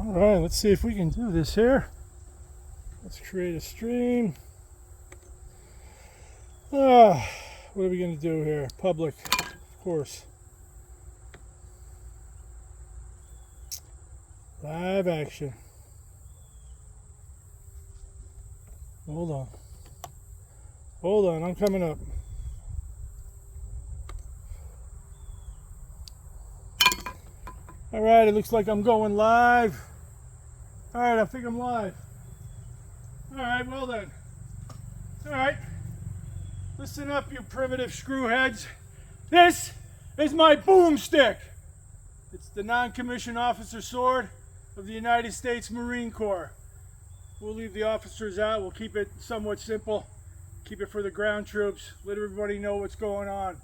All right, let's see if we can do this here. Let's create a stream. What are we going to do here? Public, of course. Live action. Hold on. Hold on, I'm coming up. All right, it looks like I'm going live. All right, I think I'm live. All right, well then. All right, listen up, you primitive screwheads. This is my boomstick. It's the non-commissioned officer sword of the United States Marine Corps. We'll leave the officers out. We'll keep it somewhat simple. Keep it for the ground troops. Let everybody know what's going on.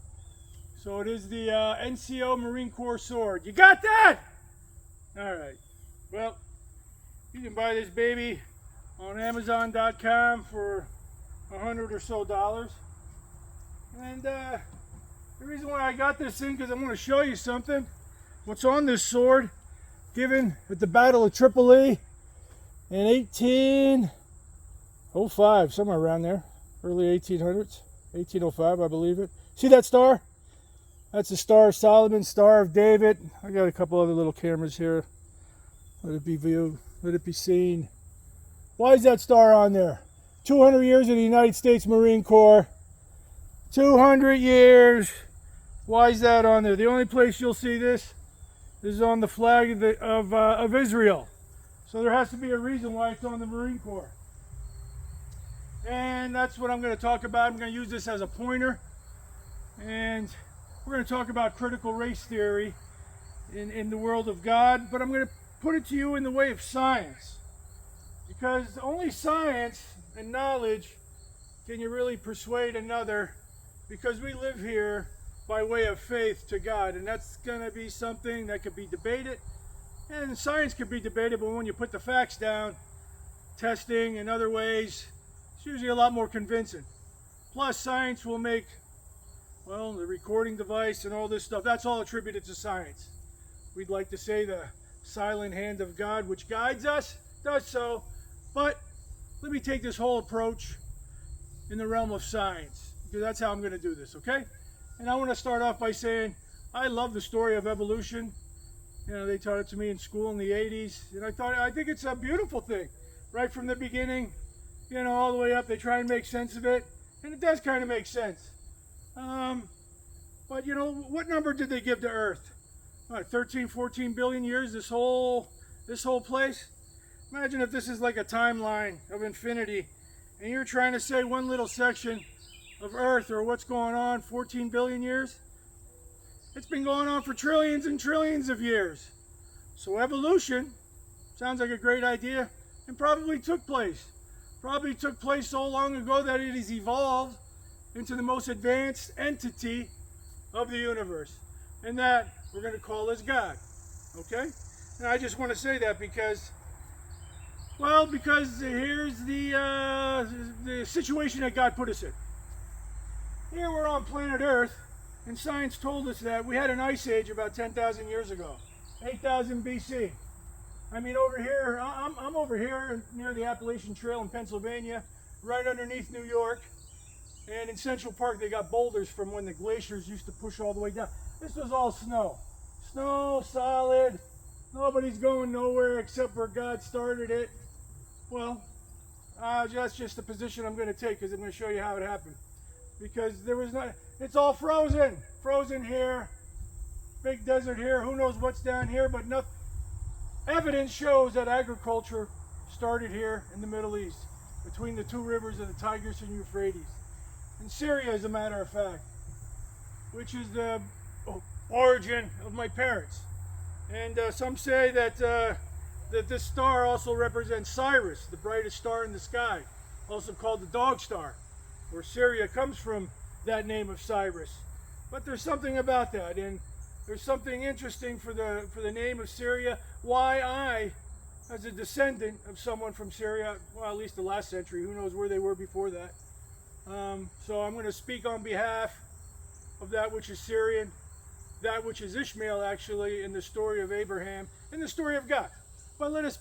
So it is the NCO Marine Corps sword. You got that? All right. Well, you can buy this baby on Amazon.com for $100 or so. And the reason why I got this thing, because I'm going to show you something. What's on this sword, given at the Battle of Tripoli in 1805, somewhere around there, early 1800s, 1805, I believe it. See that star? That's the Star of Solomon, Star of David. I got a couple other little cameras here. Let it be viewed. Let it be seen. Why is that star on there? 200 years of the United States Marine Corps. 200 years. Why is that on there? The only place you'll see this is on the flag of Israel. So there has to be a reason why it's on the Marine Corps. And that's what I'm going to talk about. I'm going to use this as a pointer. And we're going to talk about critical race theory in the world of God, but I'm going to put it to you in the way of science. Because only science and knowledge can you really persuade another, because we live here by way of faith to God, and that's going to be something that could be debated, and science could be debated, but when you put the facts down, testing and other ways, it's usually a lot more convincing. Plus, science will make, well, the recording device and all this stuff, that's all attributed to science. We'd like to say the silent hand of God, which guides us, does so, but let me take this whole approach in the realm of science, because that's how I'm going to do this, okay? And I want to start off by saying I love the story of evolution. You know, they taught it to me in school in the 80s, and I think it's a beautiful thing. Right from the beginning, you know, all the way up, they try and make sense of it, and it does kind of make sense. But you know, what number did they give to Earth? What, 13, 14 billion years, this whole place? Imagine if this is like a timeline of infinity, and you're trying to say one little section of Earth, or what's going on, 14 billion years? It's been going on for trillions and trillions of years. So evolution sounds like a great idea, and probably took place. Probably took place so long ago that it has evolved into the most advanced entity of the universe, and that we're going to call as God. Okay? And I just want to say that because, well, because here's the situation that God put us in. Here we're on planet Earth, and science told us that we had an ice age about 10,000 years ago, 8,000 BC. I mean, over here, I'm over here near the Appalachian Trail in Pennsylvania, right underneath New York. And in Central Park, they got boulders from when the glaciers used to push all the way down. This was all snow. Snow, solid. Nobody's going nowhere except where God started it. Well, that's just the position I'm going to take, because I'm going to show you how it happened. Because there was not, it's all frozen. Frozen here. Big desert here. Who knows what's down here, but nothing. Evidence shows that agriculture started here in the Middle East, between the two rivers of the Tigris and Euphrates. In Syria, as a matter of fact, which is the origin of my parents. And some say that, that this star also represents Sirius, the brightest star in the sky, also called the dog star, where Syria comes from that name of Cyrus. But there's something about that, and there's something interesting for the name of Syria. Why I, as a descendant of someone from Syria, well, at least the last century, who knows where they were before that. So I'm going to speak on behalf of that which is Syrian, that which is Ishmael, actually, in the story of Abraham, in the story of God. But let us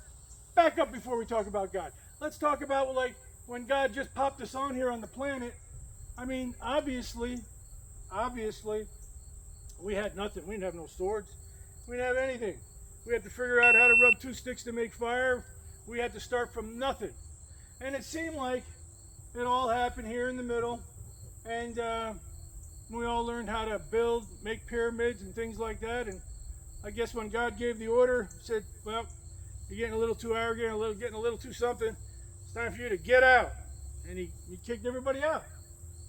back up before we talk about God. Let's talk about like when God just popped us on here on the planet. I mean, obviously, we had nothing. We didn't have no swords. We didn't have anything. We had to figure out how to rub two sticks to make fire. We had to start from nothing. And it seemed like it all happened here in the middle. And we all learned how to build, make pyramids and things like that. And I guess when God gave the order, said, well, you're getting a little too arrogant, getting a little too something. It's time for you to get out. And he kicked everybody out.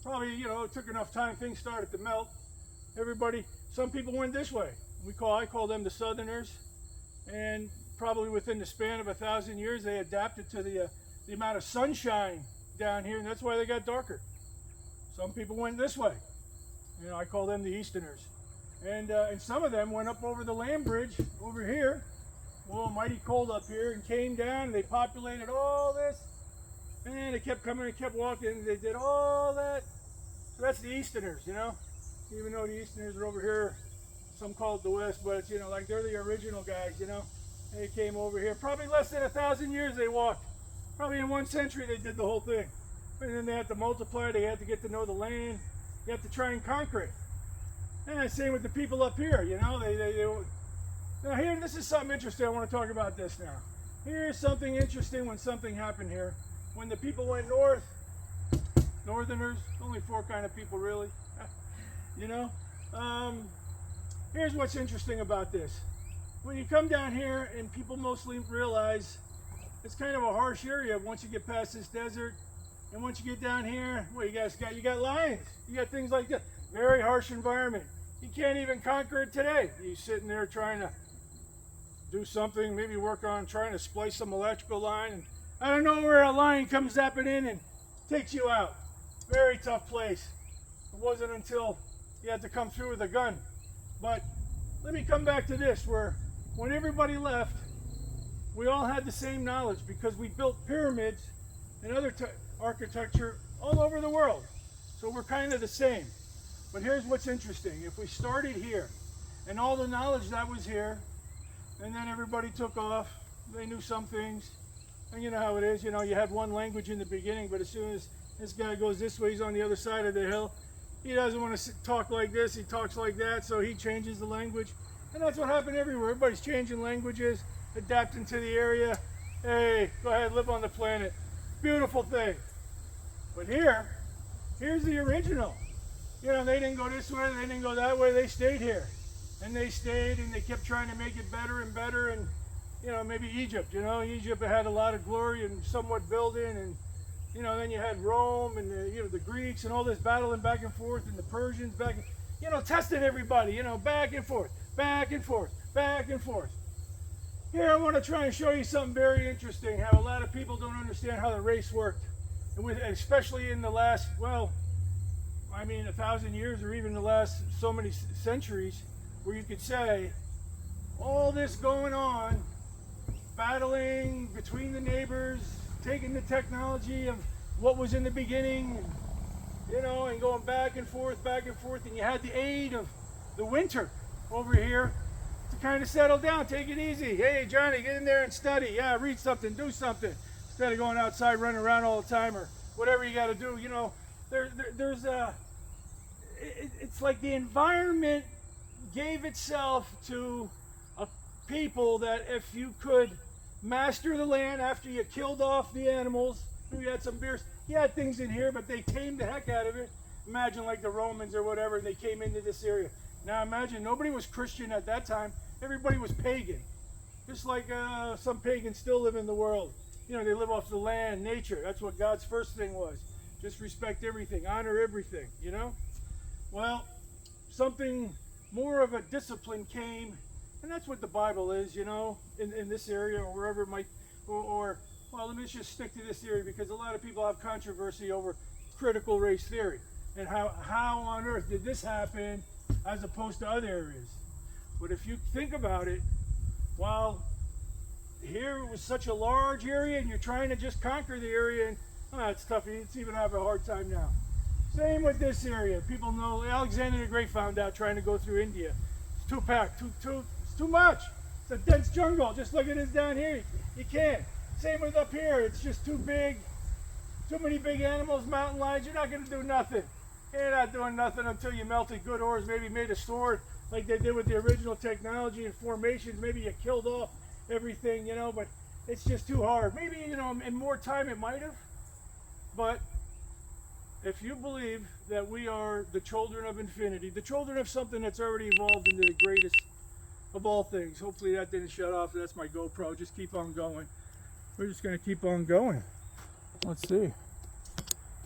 Probably, you know, it took enough time, things started to melt. Some people went this way. I call them the Southerners. And probably within the span of 1,000 years, they adapted to the amount of sunshine down here, and that's why they got darker. Some people went this way. You know, I call them the Easterners. And some of them went up over the land bridge over here. Well, mighty cold up here, and came down, and they populated all this. And they kept coming and kept walking, and they did all that. So that's the Easterners, you know. Even though the Easterners are over here, some call it the West, but it's, you know, like they're the original guys, you know. They came over here. Probably less than 1,000 years they walked. Probably in 1 century they did the whole thing. And then they had to multiply, they had to get to know the land. You have to try and conquer it. And same with the people up here, you know. Now here, this is something interesting. I want to talk about this now. Here's something interesting when something happened here. When the people went north, Northerners, only 4 kind of people really, you know. Here's what's interesting about this. When you come down here, and people mostly realize it's kind of a harsh area once you get past this desert, and once you get down here, well, you got lions, you got things like that. Very harsh environment. You can't even conquer it today. You're sitting there trying to do something, maybe work on trying to splice some electrical line, and I don't know where a lion comes zapping in and takes you out. Very tough place. It wasn't until you had to come through with a gun. But let me come back to this, where when everybody left, we all had the same knowledge because we built pyramids and other architecture all over the world. So we're kind of the same. But here's what's interesting. If we started here and all the knowledge that was here, and then everybody took off, they knew some things, and you know how it is, you know, you had one language in the beginning, but as soon as this guy goes this way, he's on the other side of the hill. He doesn't want to talk like this, he talks like that, so he changes the language. And that's what happened everywhere. Everybody's changing languages, adapting to the area. Hey, go ahead, live on the planet. Beautiful thing. But here's the original. You know, they didn't go this way, they didn't go that way, they stayed here. And they stayed, and they kept trying to make it better and better. And, you know, maybe Egypt, you know, Egypt had a lot of glory and somewhat building, and you know, then you had Rome and the Greeks and all this battling back and forth, and the Persians testing everybody, you know, back and forth, back and forth, back and forth. Here I want to try and show you something very interesting, how a lot of people don't understand how the race worked. And especially in the last, 1,000 years, or even the last so many centuries, where you could say, all this going on, battling between the neighbors, taking the technology of what was in the beginning, you know, and going back and forth, and you had the aid of the winter over here to kind of settle down, take it easy. Hey, Johnny, get in there and study. Yeah, read something, do something, instead of going outside running around all the time, or whatever you got to do. You know, it's like the environment gave itself to a people that if you could master the land after you killed off the animals, you had some beers, you had things in here, but they tamed the heck out of it. Imagine like the Romans or whatever, and they came into this area. Now imagine, nobody was Christian at that time, everybody was pagan. Just like some pagans still live in the world. You know, they live off the land, nature. That's what God's first thing was. Just respect everything, honor everything, you know? Well, something more of a discipline came, and that's what the Bible is, you know, in this area or wherever it might, well, let me just stick to this area, because a lot of people have controversy over critical race theory and how on earth did this happen as opposed to other areas. But if you think about it, while here it was such a large area and you're trying to just conquer the area, and it's tough, it's even have a hard time now. Same with this area. People know Alexander the Great found out trying to go through India. It's too packed, it's too much. It's a dense jungle, just like it is down here. You can't. Same with up here. It's just too big. Too many big animals, mountain lions. You're not going to do nothing. You're not doing nothing until you melted good ores, maybe made a sword like they did with the original technology and formations. Maybe you killed off everything, you know, but it's just too hard. Maybe, you know, in more time it might have. But if you believe that we are the children of infinity, the children of something that's already evolved into the greatest of all things. Hopefully that didn't shut off. That's my GoPro. Just keep on going. We're just going to keep on going. Let's see.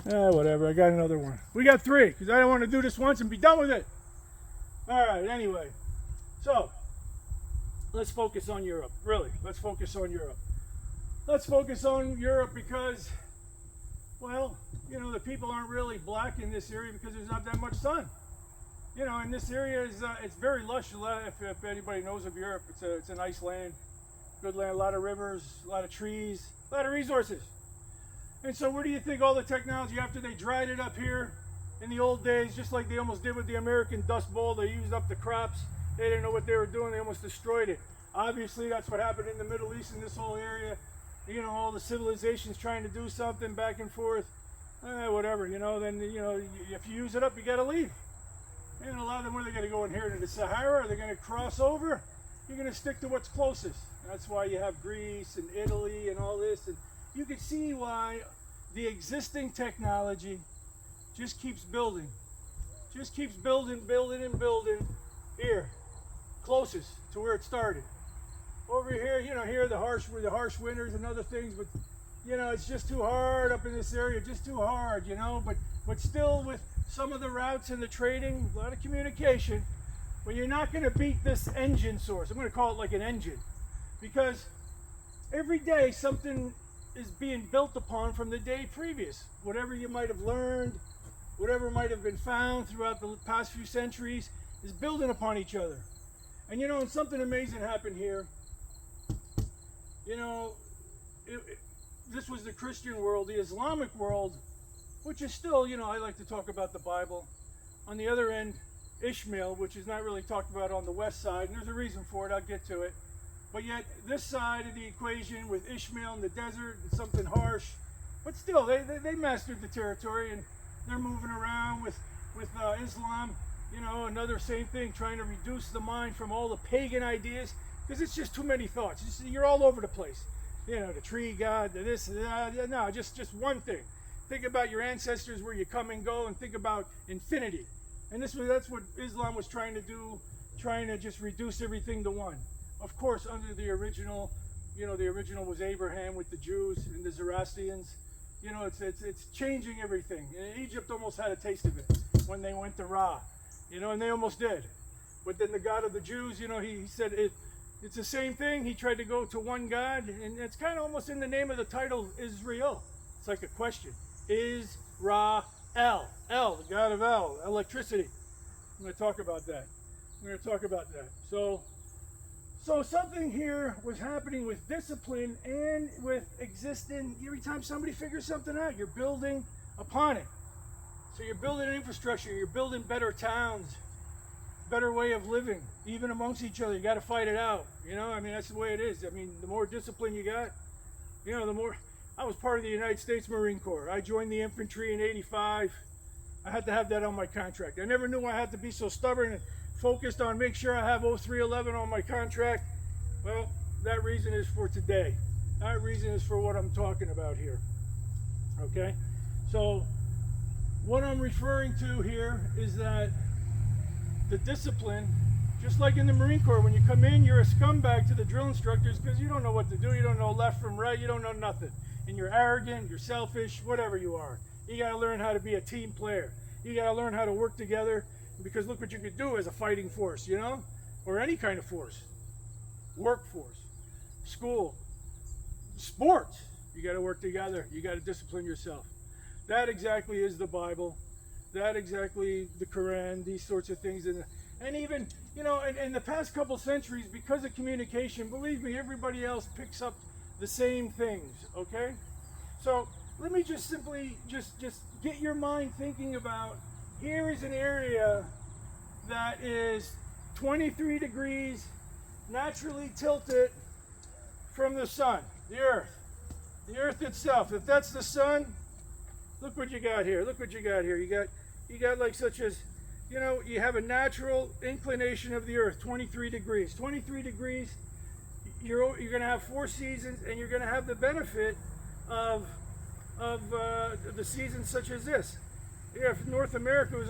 Whatever. I got another one. We got 3 because I don't want to do this once and be done with it. All right. Anyway. So, let's focus on Europe. Really. Let's focus on Europe. Let's focus on Europe because, well, you know, the people aren't really black in this area because there's not that much sun. You know, and this area is it's very lush. If anybody knows of Europe, it's a nice land, good land, a lot of rivers, a lot of trees, a lot of resources. And so where do you think all the technology, after they dried it up here in the old days, just like they almost did with the American Dust Bowl, they used up the crops, they didn't know what they were doing, they almost destroyed it. Obviously that's what happened in the Middle East, in this whole area. You know, all the civilizations trying to do something back and forth, whatever, you know, then, you know, if you use it up, you got to leave. And a lot of them, where are they going to go in here to the Sahara? Are they going to cross over? You're going to stick to what's closest. That's why you have Greece and Italy and all this. And you can see why the existing technology just keeps building. Just keeps building, building, and building here, closest to where it started. Over here, you know, here the harsh winters and other things, but you know, it's just too hard up in this area, just too hard, you know, but still with some of the routes and the trading, a lot of communication, but you're not going to beat this engine source. I'm going to call it like an engine, because every day something is being built upon from the day previous. Whatever you might have learned, whatever might have been found throughout the past few centuries is building upon each other. And you know, and something amazing happened here. You know, this was the Christian world. The Islamic world, which is still, you know, I like to talk about the Bible. On the other end, Ishmael, which is not really talked about on the west side, and there's a reason for it, I'll get to it. But yet, this side of the equation with Ishmael in the desert and something harsh, but still, they mastered the territory, and they're moving around with Islam, you know, another same thing, trying to reduce the mind from all the pagan ideas, because it's just too many thoughts. You're all over the place. You know, the tree god, the this, no, just one thing. Think about your ancestors, where you come and go, and think about infinity. And that's what Islam was trying to do, trying to just reduce everything to one. Of course, under the original, you know, the original was Abraham with the Jews and the Zoroastrians. You know, it's changing everything. And Egypt almost had a taste of it when they went to Ra, you know, and they almost did. But then the God of the Jews, you know, he said it's the same thing. He tried to go to one God, and it's kind of almost in the name of the title, Israel. It's like a question. Is-Ra-El, the God of El, electricity. I'm going to talk about that. So something here was happening with discipline and with existing. Every time somebody figures something out, you're building upon it. So you're building an infrastructure, you're building better towns, better way of living, even amongst each other. You got to fight it out. You know, I mean, that's the way it is. I mean, the more discipline you got, you know, the more. I was part of the United States Marine Corps. I joined the infantry in '85. I had to have that on my contract. I never knew I had to be so stubborn and focused on make sure I have 0311 on my contract. Well, that reason is for today. That reason is for what I'm talking about here. Okay? So, what I'm referring to here is that the discipline, just like in the Marine Corps, when you come in, you're a scumbag to the drill instructors because you don't know what to do. You don't know left from right. You don't know nothing. And you're arrogant, you're selfish, whatever you are. You got to learn how to be a team player. You got to learn how to work together, because look what you could do as a fighting force, you know? Or any kind of force. Workforce, school, sports. You got to work together. You got to discipline yourself. That exactly is the Bible. That exactly the Quran, these sorts of things. And even, you know, in the past couple centuries, because of communication, believe me, everybody else picks up the same things, okay? So let me just simply just get your mind thinking about, here is an area that is 23 degrees naturally tilted from the sun, the earth itself. If that's the sun, look what you got here. Look what you got here. You got like such as, you know, you have a natural inclination of the earth, 23 degrees. 23 degrees, you're going to have 4 seasons, and you're going to have the benefit of the seasons such as this. If North America was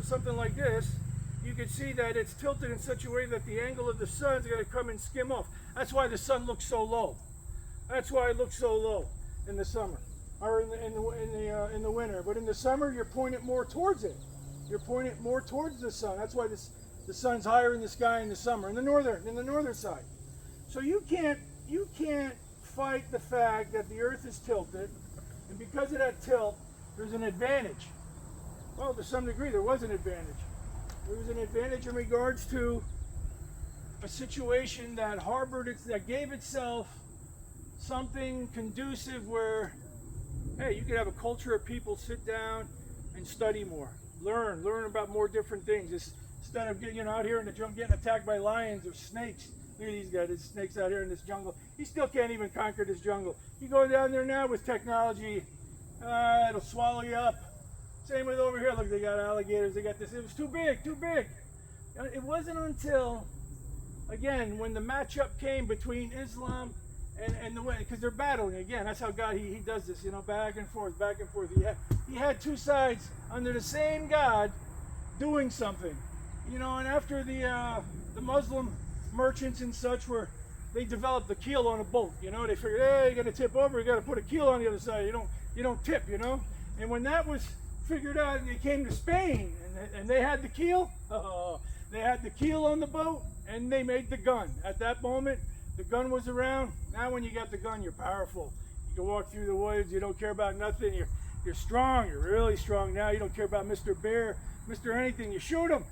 something like this, you could see that it's tilted in such a way that the angle of the sun is going to come and skim off. That's why the sun looks so low. That's why it looks so low in the summer, or in the winter. But in the summer, you're pointed more towards it. You're pointed more towards the sun. That's why the sun's higher in the sky in the summer, in the northern side. So you can't fight the fact that the earth is tilted, and because of that tilt, there's an advantage. Well, to some degree, there was an advantage. There was an advantage in regards to a situation that that gave itself something conducive where, hey, you could have a culture of people sit down and study more, learn about more different things. Instead of getting out here in the jungle, getting attacked by lions or snakes. Look at these guys, there's snakes out here in this jungle. You still can't even conquer this jungle. You go down there now with technology, it'll swallow you up. Same with over here. Look, they got alligators. They got this. It was too big, too big. It wasn't until, again, when the matchup came between Islam and the way, because they're battling again. That's how God he does this, you know, back and forth, back and forth. He had 2 sides under the same God doing something, you know. And after the Muslim merchants and such they developed the keel on a boat, you know. They figured, hey, you got to tip over. You got to put a keel on the other side. You don't tip, you know. And when that was figured out, and they came to Spain, and they had the keel. They had the keel on the boat, and they made the gun. At that moment, the gun was around. Now, when you got the gun, you're powerful. You can walk through the woods. You don't care about nothing. You're strong. You're really strong now. You don't care about Mr. Bear, Mr. Anything. You shoot him,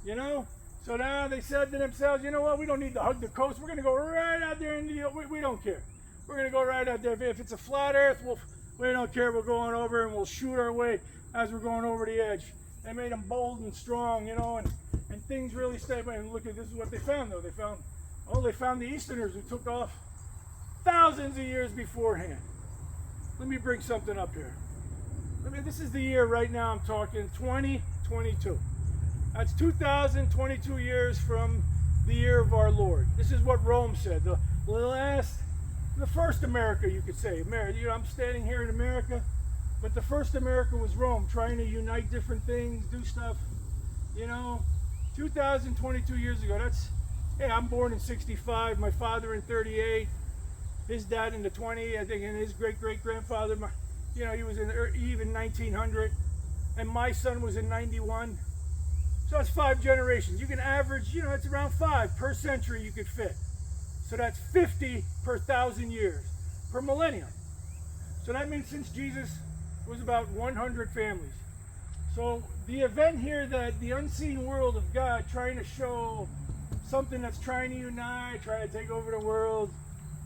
you know. So now they said to themselves, you know what? We don't need to hug the coast. We're going to go right out there, and we don't care. We're going to go right out there. If it's a flat Earth, we don't care. We're going over, and we'll shoot our way as we're going over the edge. They made them bold and strong, you know, and things really stayed. And look at this is what they found, though. They found the Easterners who took off thousands of years beforehand. Let me bring something up here. This is the year right now. I'm talking 2022. That's 2022 years from the year of our Lord. This is what Rome said. The first America, you could say. America. You know, I'm standing here in America. But the first America was Rome, trying to unite different things, do stuff, you know. 2022 years ago, hey, I'm born in 65, my father in 38, his dad in the 20, I think, and his great-great-grandfather, you know, he was even 1900, and my son was in 91. So that's 5 generations. You can average, you know, it's around 5 per century you could fit. So that's 50 per 1,000 years, per millennium. So that means since Jesus was about 100 families. So the event here, that the unseen world of God trying to show something that's trying to unite, trying to take over the world,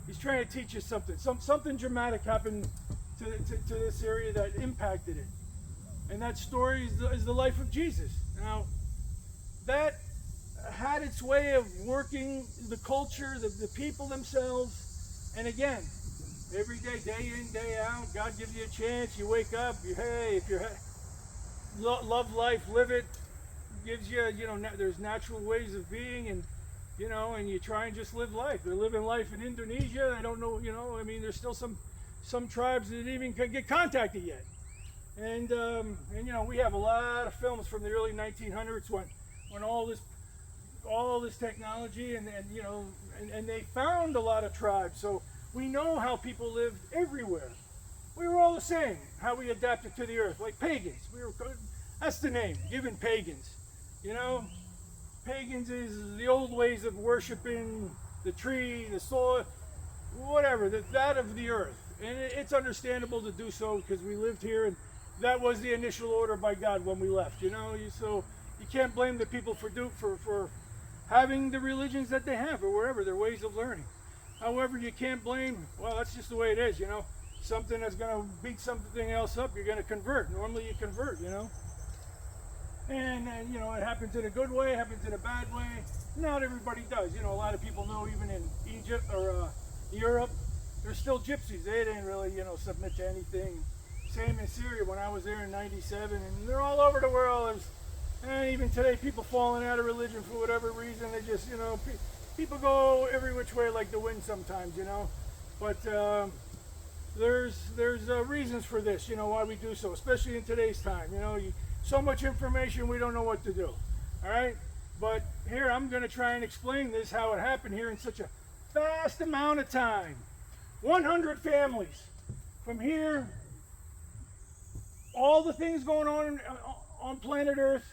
he's trying to teach us something. Something dramatic happened to this area that impacted it. And that story is the life of Jesus. Now, that had its way of working the culture, the people themselves, and again, every day, day in, day out, God gives you a chance. You wake up. If you love life, live it. Gives you, you know, there's natural ways of being, and you know, and you try and just live life. They're living life in Indonesia. I don't know, you know. I mean, there's still some tribes that didn't even get contacted yet. And you know, we have a lot of films from the early 1900s when all this technology and you know, and they found a lot of tribes. So we know how people lived everywhere. We were all the same, how we adapted to the earth, like pagans. That's the name, given pagans. You know, pagans is the old ways of worshiping the tree, the soil, whatever, that of the earth. And it's understandable to do so because we lived here, and that was the initial order by God when we left. You know, so you can't blame the people for having the religions that they have, or wherever, their ways of learning. However, you can't blame, well, that's just the way it is, you know. Something that's going to beat something else up, you're going to convert. Normally you convert, you know. And you know, it happens in a good way, it happens in a bad way. Not everybody does. You know, a lot of people know even in Egypt or Europe, there's still gypsies. They didn't really, you know, submit to anything. Same in Syria when I was there in '97, and they're all over the world. And even today, people falling out of religion for whatever reason. They just, you know, people go every which way like the wind sometimes, you know. But there's reasons for this, you know, why we do so, especially in today's time. You know, so much information, we don't know what to do. All right, but here I'm going to try and explain this, how it happened here in such a fast amount of time. 100 families from here. All the things going on planet Earth.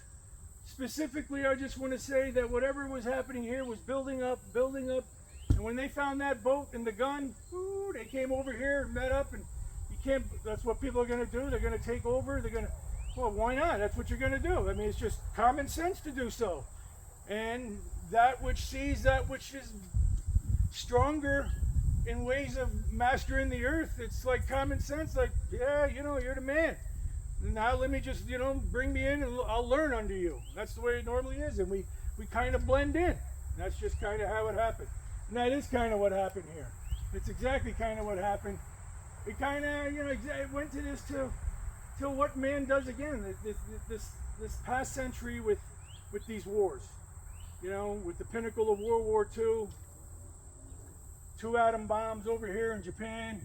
Specifically, I just want to say that whatever was happening here was building up, and when they found that boat and the gun, ooh, they came over here and met up, and you can't, that's what people are going to do. They're going to take over. They're going to, well, why not? That's what you're going to do. I mean, it's just common sense to do so. And that which sees that which is stronger in ways of mastering the earth, it's like common sense, like, yeah, you know, you're the man. Now let me just, you know, bring me in and I'll learn under you. That's the way it normally is, and we kind of blend in. That's just kind of how it happened. And that is kind of what happened here. It's exactly kind of what happened. It kind of, you know, it went to this to what man does again. This past century with these wars. You know, with the pinnacle of World War II, 2 atom bombs over here in Japan.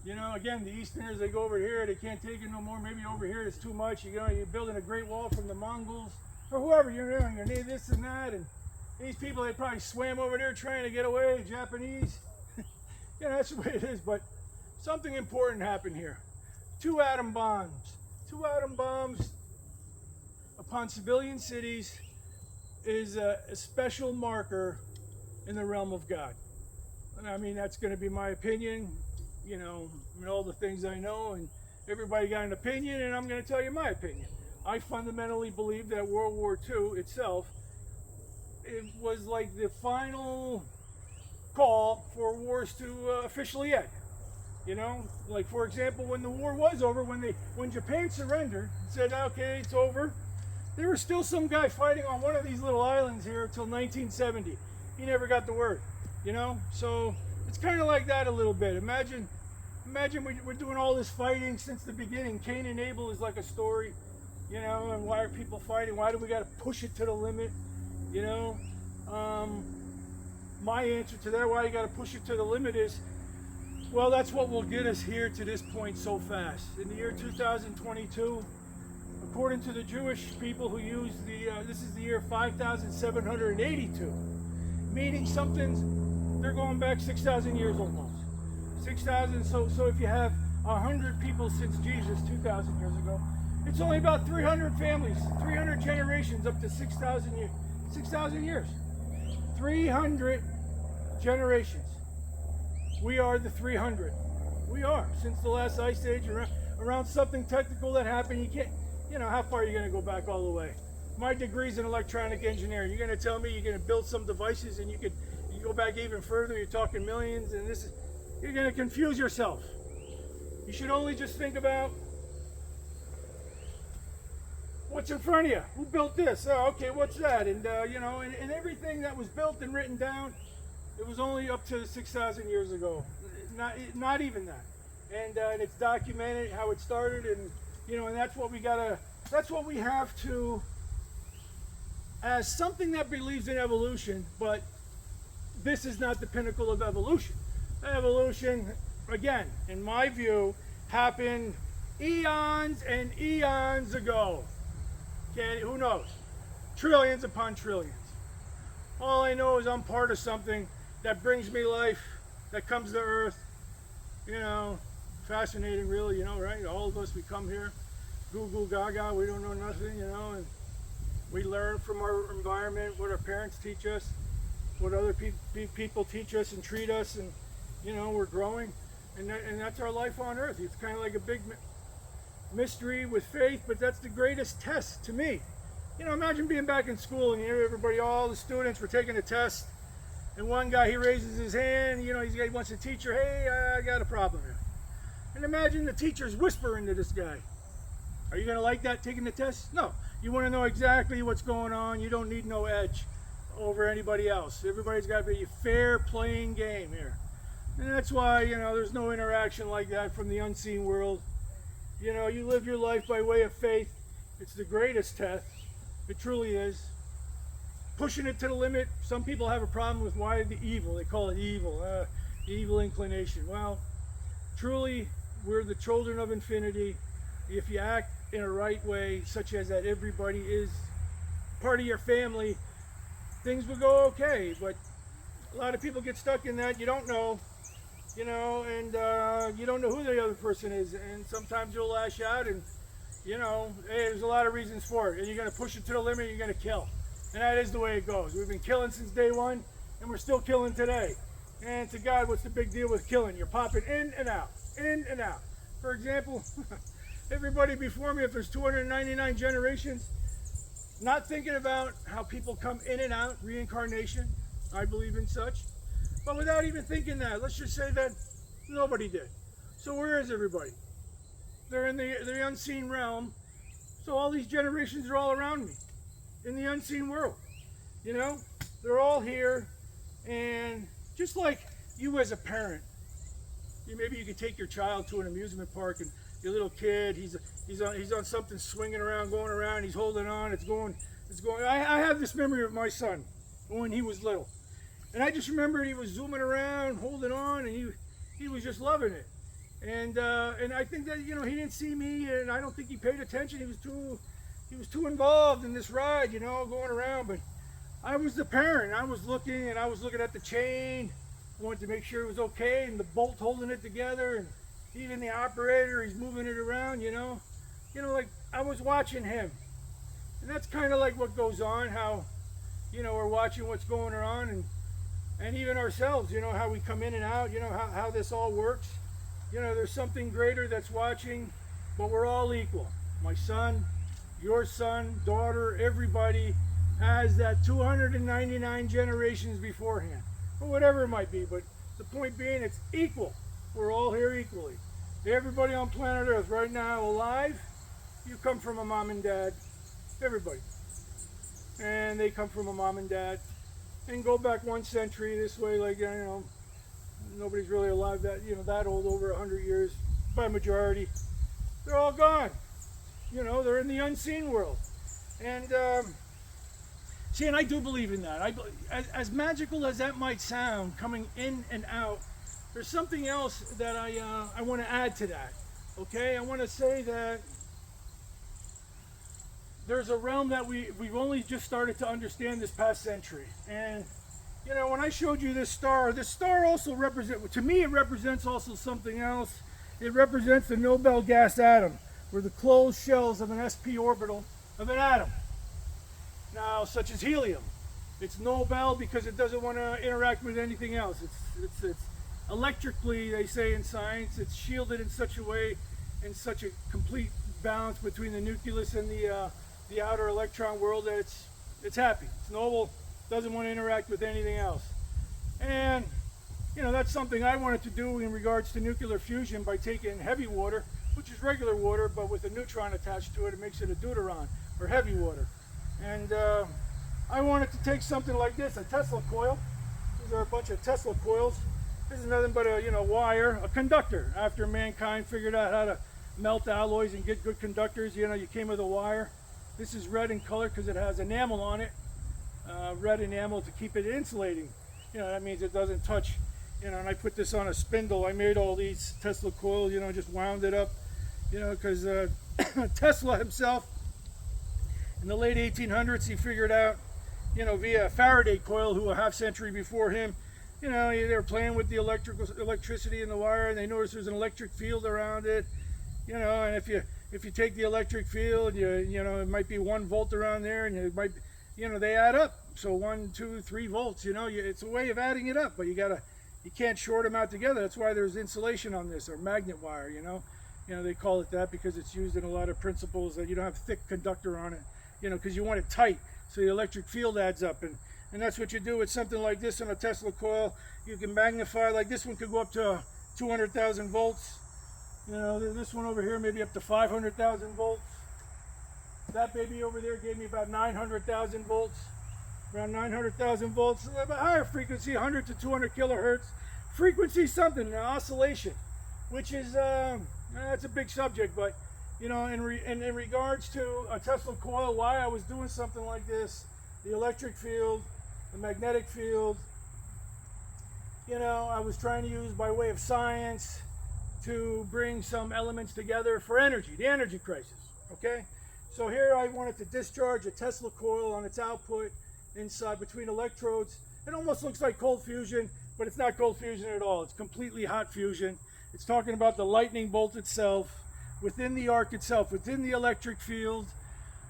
You know, again, the Easterners, they go over here, they can't take it no more. Maybe over here it's too much. You know, you're building a great wall from the Mongols or whoever, you know, you need this and that. And these people, they probably swam over there trying to get away, Japanese. You know, that's the way it is. But something important happened here. 2 atom bombs. 2 atom bombs upon civilian cities is a special marker in the realm of God. And I mean, that's going to be my opinion. You know, and all the things I know, and everybody got an opinion, and I'm going to tell you my opinion. I fundamentally believe that World War II itself, it was like the final call for wars to officially end. You know, like for example, when the war was over, when Japan surrendered and said, okay, it's over, there was still some guy fighting on one of these little islands here until 1970. He never got the word, you know, so it's kind of like that a little bit. Imagine we're doing all this fighting since the beginning. Cain and Able is like a story, you know, and why are people fighting? Why do we got to push it to the limit, you know? My answer to that, why you got to push it to the limit is, well, that's what will get us here to this point so fast. In the year 2022, according to the Jewish people who use this is the year 5,782, meaning they're going back 6,000 years almost. 6,000, so if you have 100 people since Jesus 2,000 years ago, it's only about 300 families, 300 generations up to 6,000 years. 6,000 years. 300 generations. We are the 300. We are. Since the last ice age, around something technical that happened, you can't, you know, how far are you going to go back all the way? My degree's in electronic engineering. You're going to tell me you're going to build some devices and you go back even further, you're talking millions, and you're going to confuse yourself. You should only just think about what's in front of you. Who built this? Oh, okay, what's that? And you know, and everything that was built and written down, it was only up to 6,000 years ago. Not even that. And it's documented how it started, and you know, and that's what we have to, as something that believes in evolution, but this is not the pinnacle of evolution. Evolution, again, in my view, happened eons and eons ago. Okay, who knows? Trillions upon trillions. All I know is I'm part of something that brings me life, that comes to Earth. You know, fascinating really, you know, right? All of us, we come here, goo goo gaga, we don't know nothing, you know, and we learn from our environment, what our parents teach us, what other people teach us and treat us, and you know, we're growing, and that's our life on Earth. It's kind of like a big mystery with faith, but that's the greatest test to me. You know, imagine being back in school and everybody, all the students were taking a test, and one guy, he raises his hand, you know, he wants a teacher, hey, I got a problem here. And imagine the teacher's whispering to this guy. Are you going to like that, taking the test? No. You want to know exactly what's going on. You don't need no edge. over anybody else. Everybody's got to be a fair playing game here. And that's why, you know, there's no interaction like that from the unseen world. You know, you live your life by way of faith. It's the greatest test. It truly is. Pushing it to the limit. Some people have a problem with why the evil. They call it evil. Evil inclination. Well, truly, we're the children of infinity. If you act in a right way, such as that everybody is part of your family, things will go okay. But a lot of people get stuck in that. You don't know, you know, and you don't know who the other person is. And sometimes you'll lash out and, you know, hey, there's a lot of reasons for it. And you're going to push it to the limit, you're going to kill. And that is the way it goes. We've been killing since day one, and we're still killing today. And to God, what's the big deal with killing? You're popping in and out, in and out. For example, everybody before me, if there's 299 generations, not thinking about how people come in and out, reincarnation, I believe in such, but without even thinking that, let's just say that nobody did. So where is everybody? They're in the unseen realm, so all these generations are all around me, in the unseen world. You know, they're all here, and just like you as a parent, maybe you could take your child to an amusement park, and your little kid, he's on something swinging around, going around, he's holding on, it's going. I have this memory of my son when he was little, and I just remember he was zooming around, holding on, and he was just loving it. And I think that, you know, he didn't see me, and I don't think he paid attention. He was too involved in this ride, you know, going around. But I was the parent. I was looking, and I was looking at the chain. I wanted to make sure it was okay, and the bolt holding it together, and even the operator, he's moving it around, you know. You know, like I was watching him. And that's kind of like what goes on, how, you know, we're watching what's going on, and even ourselves, you know, how we come in and out, you know, how this all works. You know, there's something greater that's watching, but we're all equal. My son, your son, daughter, everybody has that 299 generations beforehand, or whatever it might be. But the point being, it's equal. We're all here equally. Everybody on planet Earth right now alive, you come from a mom and dad. Everybody. And they come from a mom and dad. And go back 1 century this way, like, you know, nobody's really alive that, you know, that old, over 100 years by majority. They're all gone. You know, they're in the unseen world. And see, and I do believe in that. As magical as that might sound, coming in and out, there's something else that I want to add to that. Okay, I want to say that there's a realm that we've only just started to understand this past century. And you know, when I showed you this star also represents, to me it represents also something else. It represents the Nobel gas atom, or the closed shells of an sp orbital of an atom. Now, such as helium. It's Nobel because it doesn't want to interact with anything else. It's electrically, they say in science, it's shielded in such a way, in such a complete balance between the nucleus and the outer electron world, that it's happy. It's noble, doesn't want to interact with anything else. And you know, that's something I wanted to do in regards to nuclear fusion by taking heavy water, which is regular water, but with a neutron attached to it, it makes it a deuteron, or heavy water. And I wanted to take something like this, a Tesla coil. These are a bunch of Tesla coils. This is nothing but a, you know, wire, a conductor. After mankind figured out how to melt alloys and get good conductors, you know, you came with a wire. This is red in color because it has enamel on it. Red enamel to keep it insulating. You know, that means it doesn't touch, you know, and I put this on a spindle. I made all these Tesla coils, you know, just wound it up, you know, because Tesla himself, in the late 1800s, he figured out, you know, via a Faraday coil, who a half century before him, you know, they were playing with the electricity in the wire, and they noticed there's an electric field around it, you know, and if you take the electric field, you know, it might be 1 volt around there, and it might, you know, they add up. So 1, 2, 3 volts, you know, it's a way of adding it up, but you can't short them out together. That's why there's insulation on this, or magnet wire, you know. You know, they call it that because it's used in a lot of principles that you don't have thick conductor on it, you know, because you want it tight so the electric field adds up. And that's what you do with something like this on a Tesla coil. You can magnify, like this one could go up to 200,000 volts. You know, this one over here maybe up to 500,000 volts. That baby over there gave me about 900,000 volts. around 900,000 volts, a little bit higher frequency, 100 to 200 kilohertz. Frequency something, an oscillation, which is, that's a big subject, but you know, in regards to a Tesla coil, why I was doing something like this, the electric field, the magnetic field, you know, I was trying to use by way of science to bring some elements together for energy, the energy crisis, okay? So here I wanted to discharge a Tesla coil on its output inside between electrodes. It almost looks like cold fusion, but it's not cold fusion at all. It's completely hot fusion. It's talking about the lightning bolt itself, within the arc itself, within the electric field,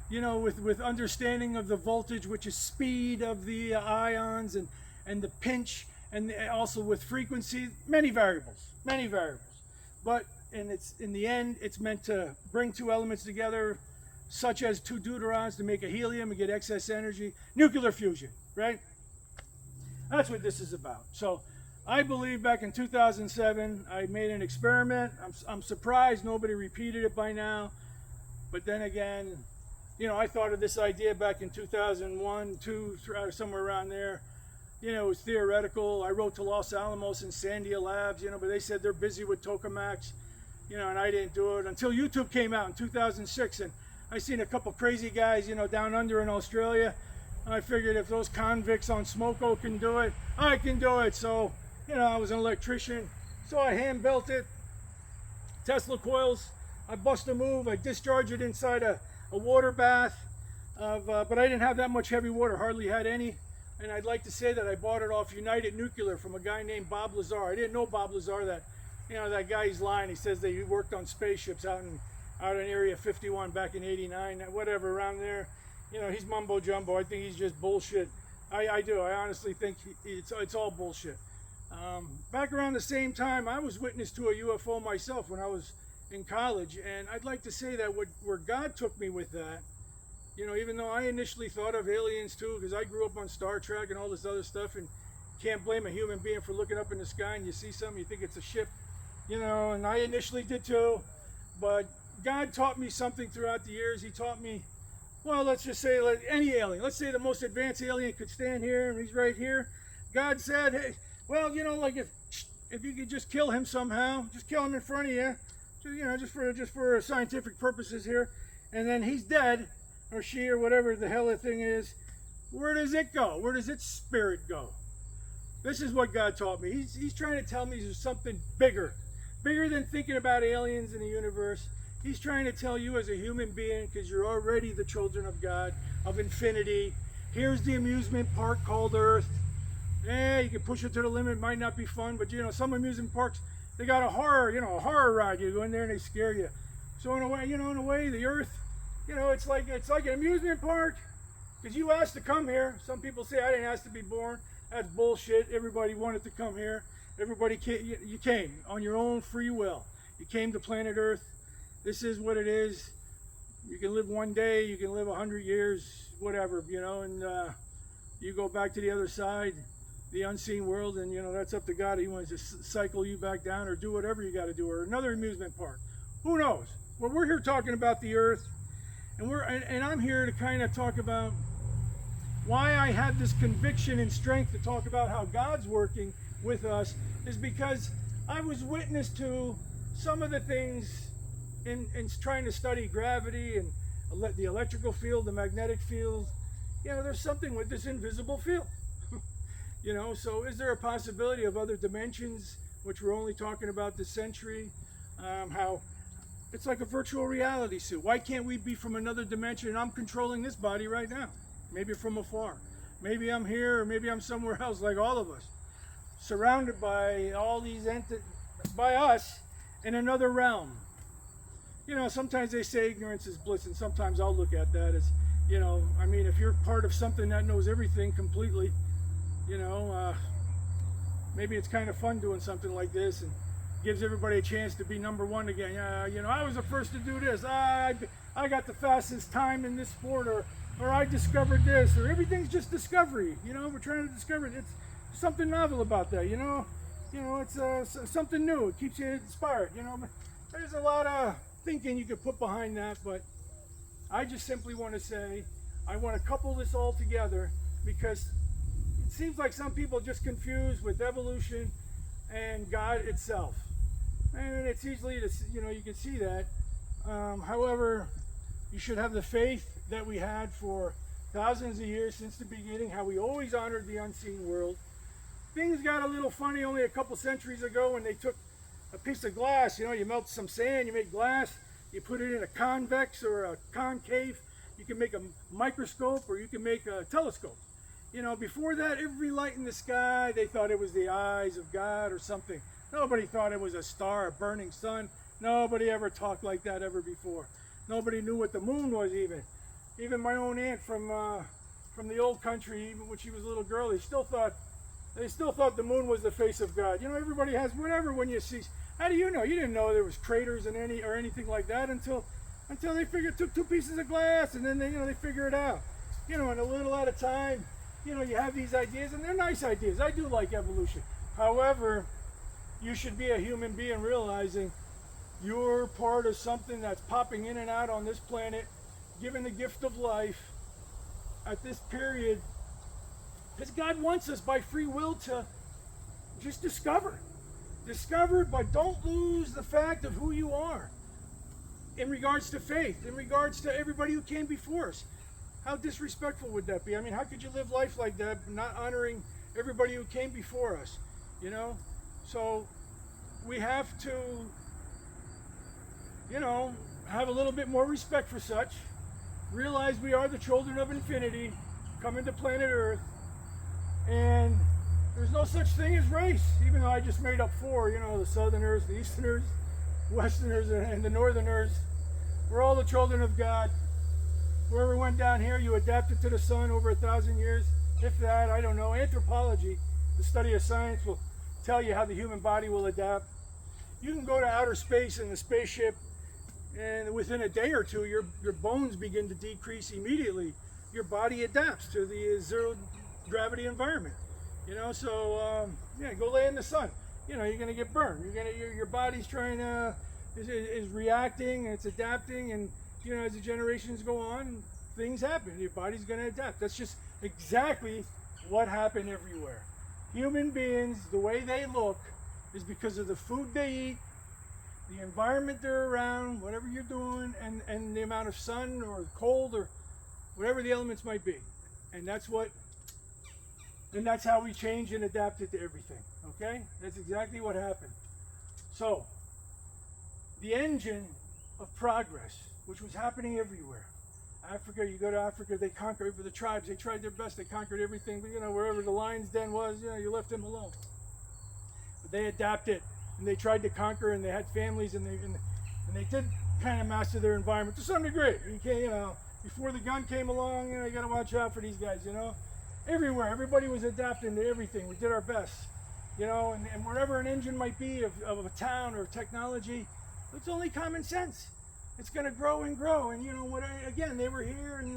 you know, with understanding of the voltage, which is speed of the ions and the pinch, and also with frequency, many variables. But in the end, it's meant to bring two elements together, such as two deuterons to make a helium and get excess energy. Nuclear fusion, right? That's what this is about. So I believe back in 2007, I made an experiment. I'm surprised nobody repeated it by now. But then again, you know, I thought of this idea back in 2001, 2, somewhere around there. You know, it was theoretical. I wrote to Los Alamos and Sandia Labs, you know, but they said they're busy with tokamaks, you know, and I didn't do it until YouTube came out in 2006. And I seen a couple crazy guys, you know, down under in Australia. I figured if those convicts on Smoko can do it, I can do it. So, you know, I was an electrician, so I hand built it. Tesla coils, I bust a move, I discharge it inside a water bath, but I didn't have that much heavy water, hardly had any. And I'd like to say that I bought it off United Nuclear from a guy named Bob Lazar. I didn't know Bob Lazar, that, you know, that guy, he's lying. He says that he worked on spaceships out in Area 51 back in '89, whatever, around there. You know, he's mumbo jumbo. I think he's just bullshit. I do. I honestly think it's all bullshit. Back around the same time, I was witness to a UFO myself when I was in college, and I'd like to say that where God took me with that, you know, even though I initially thought of aliens too, because I grew up on Star Trek and all this other stuff, and can't blame a human being for looking up in the sky and you see something, you think it's a ship, you know, and I initially did too, but God taught me something throughout the years. He taught me, well, let's just say like any alien, let's say the most advanced alien could stand here and he's right here. God said, hey, well, you know, like if you could just kill him somehow, just kill him in front of you, you know, just for scientific purposes here, and then he's dead, or she, or whatever the hell the thing is, where does it go? Where does its spirit go? This is what God taught me. He's trying to tell me there's something bigger than thinking about aliens in the universe. He's trying to tell you as a human being, because you're already the children of God, of infinity. Here's the amusement park called Earth. Yeah, you can push it to the limit. It might not be fun, but you know, some amusement parks, they got a horror ride. You go in there and they scare you. So in a way, the Earth, you know, it's like an amusement park, because you asked to come here. Some people say I didn't ask to be born. That's bullshit. Everybody wanted to come here. Everybody came. You came on your own free will. You came to planet Earth. This is what it is. You can live one day. You can live 100 years, whatever, you know, and you go back to the other side, the unseen world, and you know, that's up to God. He wants to cycle you back down or do whatever you got to do, or another amusement park. Who knows? Well, we're here talking about the Earth, and I'm here to kind of talk about why I have this conviction and strength to talk about how God's working with us, is because I was witness to some of the things in trying to study gravity and the electrical field, the magnetic field. You know, there's something with this invisible field. You know, so is there a possibility of other dimensions, which we're only talking about this century? How it's like a virtual reality suit. Why can't we be from another dimension and I'm controlling this body right now? Maybe from afar. Maybe I'm here, or maybe I'm somewhere else, like all of us, surrounded by all these by us in another realm. You know, sometimes they say ignorance is bliss, and sometimes I'll look at that as, you know, I mean, if you're part of something that knows everything completely, you know, maybe it's kind of fun doing something like this and gives everybody a chance to be number one again. You know, I was the first to do this. I got the fastest time in this sport, or I discovered this, or everything's just discovery. You know, we're trying to discover it. It's something novel about that. You know, it's something new. It keeps you inspired. You know, there's a lot of thinking you could put behind that, but I just simply want to say, I want to couple this all together because it seems like some people just confuse with evolution and God itself. And it's easily to, you can see that. However, you should have the faith that we had for thousands of years since the beginning, how we always honored the unseen world. Things got a little funny only a couple centuries ago when they took a piece of glass, you melt some sand, you make glass, you put it in a convex or a concave, you can make a microscope or you can make a telescope. Before that, every light in the sky, they thought it was the eyes of God or something. Nobody thought it was a star, a burning sun. Nobody ever talked like that ever before. Nobody knew what the moon was even. Even my own aunt from the old country, even when she was a little girl, they still thought the moon was the face of God. Everybody has whatever when you see. How do you know? You didn't know there was craters in or anything like that until they took two pieces of glass and then they figure it out. And a little at a time, you have these ideas and they're nice ideas. I do like evolution. However, you should be a human being realizing you're part of something that's popping in and out on this planet, given the gift of life at this period, because God wants us by free will to just discover, but don't lose the fact of who you are in regards to faith, in regards to everybody who came before us. How disrespectful would that be? I mean, how could you live life like that, not honoring everybody who came before us, So we have to, have a little bit more respect for such, realize we are the children of infinity, coming to planet Earth, and there's no such thing as race, even though I just made up four, the Southerners, the Easterners, Westerners, and the Northerners. We're all the children of God. Whoever went down here, you adapted to the sun over 1,000 years, if that, I don't know. Anthropology, the study of science, will tell you how the human body will adapt. You can go to outer space in a spaceship, and within a day or two, your bones begin to decrease immediately. Your body adapts to the zero gravity environment. Go lay in the sun. You're going to get burned. Your body's trying to is reacting, and it's adapting, and as the generations go on, things happen. Your body's going to adapt. That's just exactly what happened everywhere. Human beings, the way they look, is because of the food they eat, the environment they're around, whatever you're doing, and the amount of sun or cold or whatever the elements might be. And that's how we change and adapt it to everything. Okay? That's exactly what happened. So, the engine of progress, which was happening everywhere. Africa, you go to Africa, they conquered the tribes, they tried their best, they conquered everything, but wherever the lion's den was, you left them alone. But they adapted, and they tried to conquer, and they had families, and they did kind of master their environment to some degree. You can't, before the gun came along, you got to watch out for these guys, Everywhere, everybody was adapting to everything. We did our best, and wherever an engine might be of a town or technology, it's only common sense. It's going to grow and grow, and again, they were here and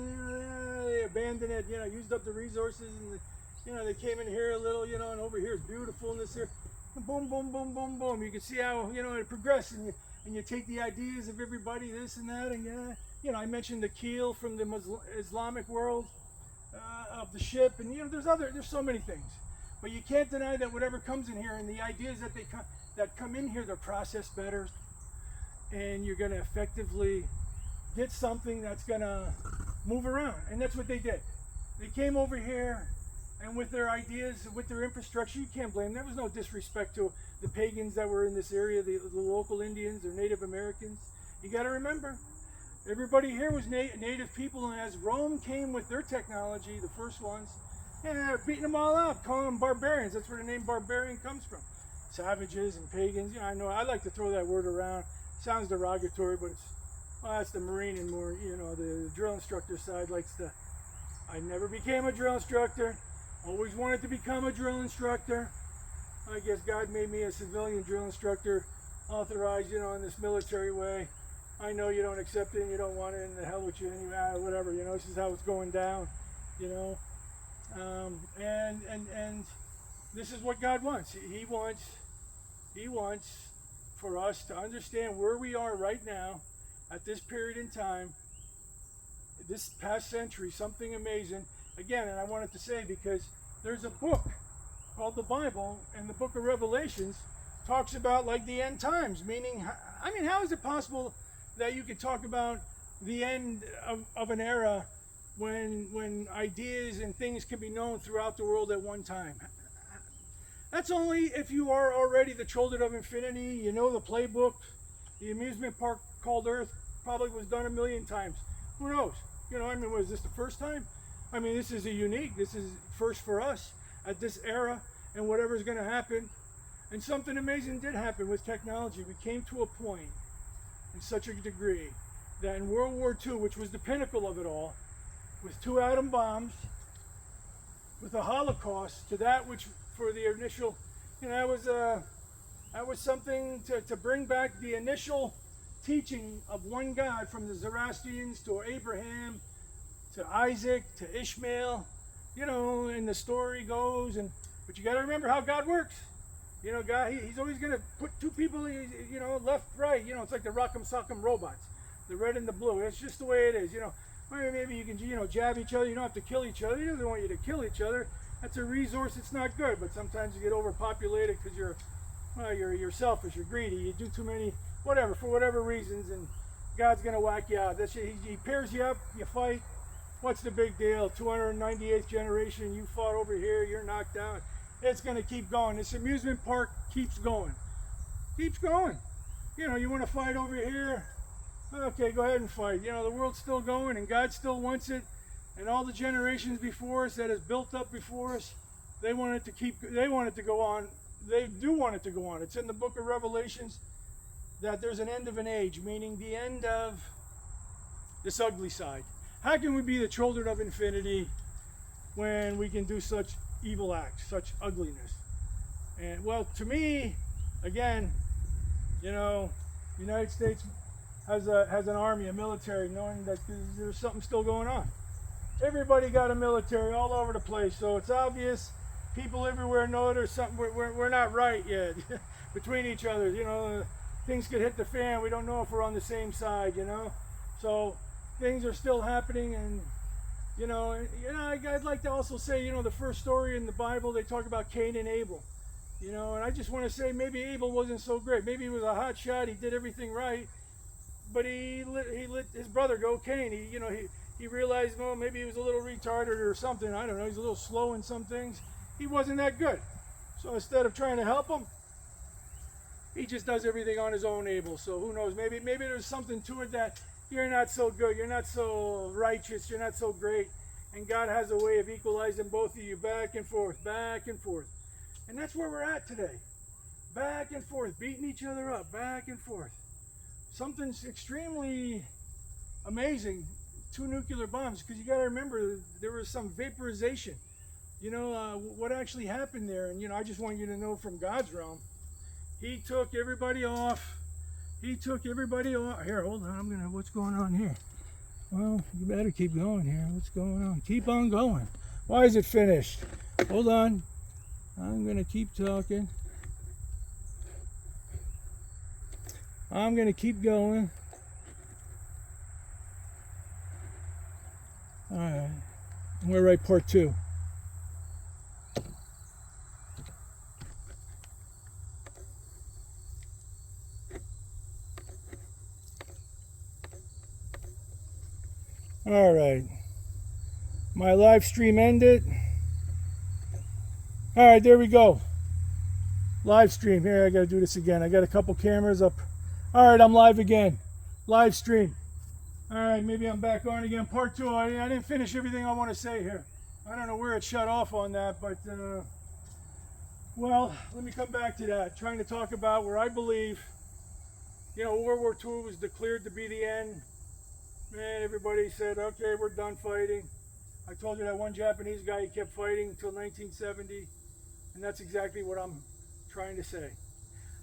they abandoned it, used up the resources, and they came in here a little, and over here is beautiful, and this here, and boom, boom, boom, boom, boom. You can see how it progressed, and you take the ideas of everybody, this and that, and I mentioned the keel from the Islamic world of the ship, and there's so many things, but you can't deny that whatever comes in here and the ideas that come in here, they're processed better. And you're going to effectively get something that's going to move around. And that's what they did. They came over here, and with their ideas, with their infrastructure, you can't blame them. There was no disrespect to the pagans that were in this area, the local Indians or Native Americans. You got to remember, everybody here was native people, and as Rome came with their technology, the first ones, they're beating them all up, calling them barbarians. That's where the name barbarian comes from. Savages and pagans. I know I like to throw that word around. Sounds derogatory, but that's the Marine and more, the drill instructor side likes to. I never became a drill instructor. Always wanted to become a drill instructor. I guess God made me a civilian drill instructor, authorized, in this military way. I know you don't accept it and you don't want it, and the hell with you anyway, whatever, this is how it's going down, and this is what God wants. He wants for us to understand where we are right now at this period in time, this past century, something amazing, again, and I wanted to say because there's a book called the Bible, and the book of Revelations talks about like the end times, meaning, I mean, how is it possible that you could talk about the end of an era when ideas and things can be known throughout the world at one time? That's only if you are already the children of infinity, you know the playbook. The amusement park called Earth probably was done a million times. Who knows? You know, I mean, was this the first time? I mean, this is this is first for us at this era, and whatever's going to happen. And something amazing did happen with technology. We came to a point in such a degree that in World War II, which was the pinnacle of it all, with 2 atom bombs, with the Holocaust, to that which for the initial, you know, that was something to bring back the initial teaching of one God, from the Zoroastrians to Abraham to Isaac to Ishmael, you know, and the story goes. But you got to remember how God works. You know, God, he's always going to put 2 people, you know, left, right. You know, it's like the Rock'em Sock'em robots, the red and the blue. That's just the way it is. You know, maybe you can, you know, jab each other. You don't have to kill each other. He doesn't want you to kill each other. That's a resource. It's not good. But sometimes you get overpopulated because you're selfish, you're greedy, you do too many, whatever, for whatever reasons, and God's going to whack you out. That's it. He pairs you up, you fight. What's the big deal? 298th generation, you fought over here, you're knocked out. It's going to keep going. This amusement park keeps going. Keeps going. You know, you want to fight over here? Okay, go ahead and fight. You know, the world's still going, and God still wants it. And all the generations before us that has built up before us, they want it to go on. They do want it to go on. It's in the book of Revelations that there's an end of an age, meaning the end of this ugly side. How can we be the children of infinity when we can do such evil acts, such ugliness? And well, to me, again, you know, the United States has an army, a military, knowing that there's something still going on. Everybody got a military all over the place, so it's obvious. People everywhere know there's something we're not right yet between each other. You know, things could hit the fan. We don't know if we're on the same side. You know, so things are still happening, and you know, I'd like to also say, you know, the first story in the Bible, they talk about Cain and Able. You know, and I just want to say maybe Abel wasn't so great. Maybe he was a hot shot. He did everything right, but he let his brother go, Cain. He realized, well, maybe he was a little retarded or something. I don't know. He's a little slow in some things. He wasn't that good. So instead of trying to help him, he just does everything on his own, Abel. So who knows? Maybe there's something to it that you're not so good. You're not so righteous. You're not so great. And God has a way of equalizing both of you back and forth, back and forth. And that's where we're at today. Back and forth, beating each other up, back and forth. Something's extremely amazing. 2 nuclear bombs, because you got to remember there was some vaporization. You know, what actually happened there, and you know, I just want you to know from God's realm, he took everybody off. He took everybody off. Here, hold on, what's going on here? Well, you better keep going here. What's going on? Keep on going. Why is it finished? Hold on. I'm going to keep talking. I'm going to keep going. All right. I'm going to write part 2. All right. My live stream ended. All right, there we go. Live stream. Here, I got to do this again. I got a couple cameras up. All right, I'm live again. Live stream. All right, maybe I'm back on again. Part 2. I didn't finish everything I want to say here. I don't know where it shut off on that, but, well, let me come back to that. Trying to talk about where I believe, you know, World War II was declared to be the end. Man, everybody said, okay, we're done fighting. I told you that one Japanese guy, he kept fighting until 1970. And that's exactly what I'm trying to say.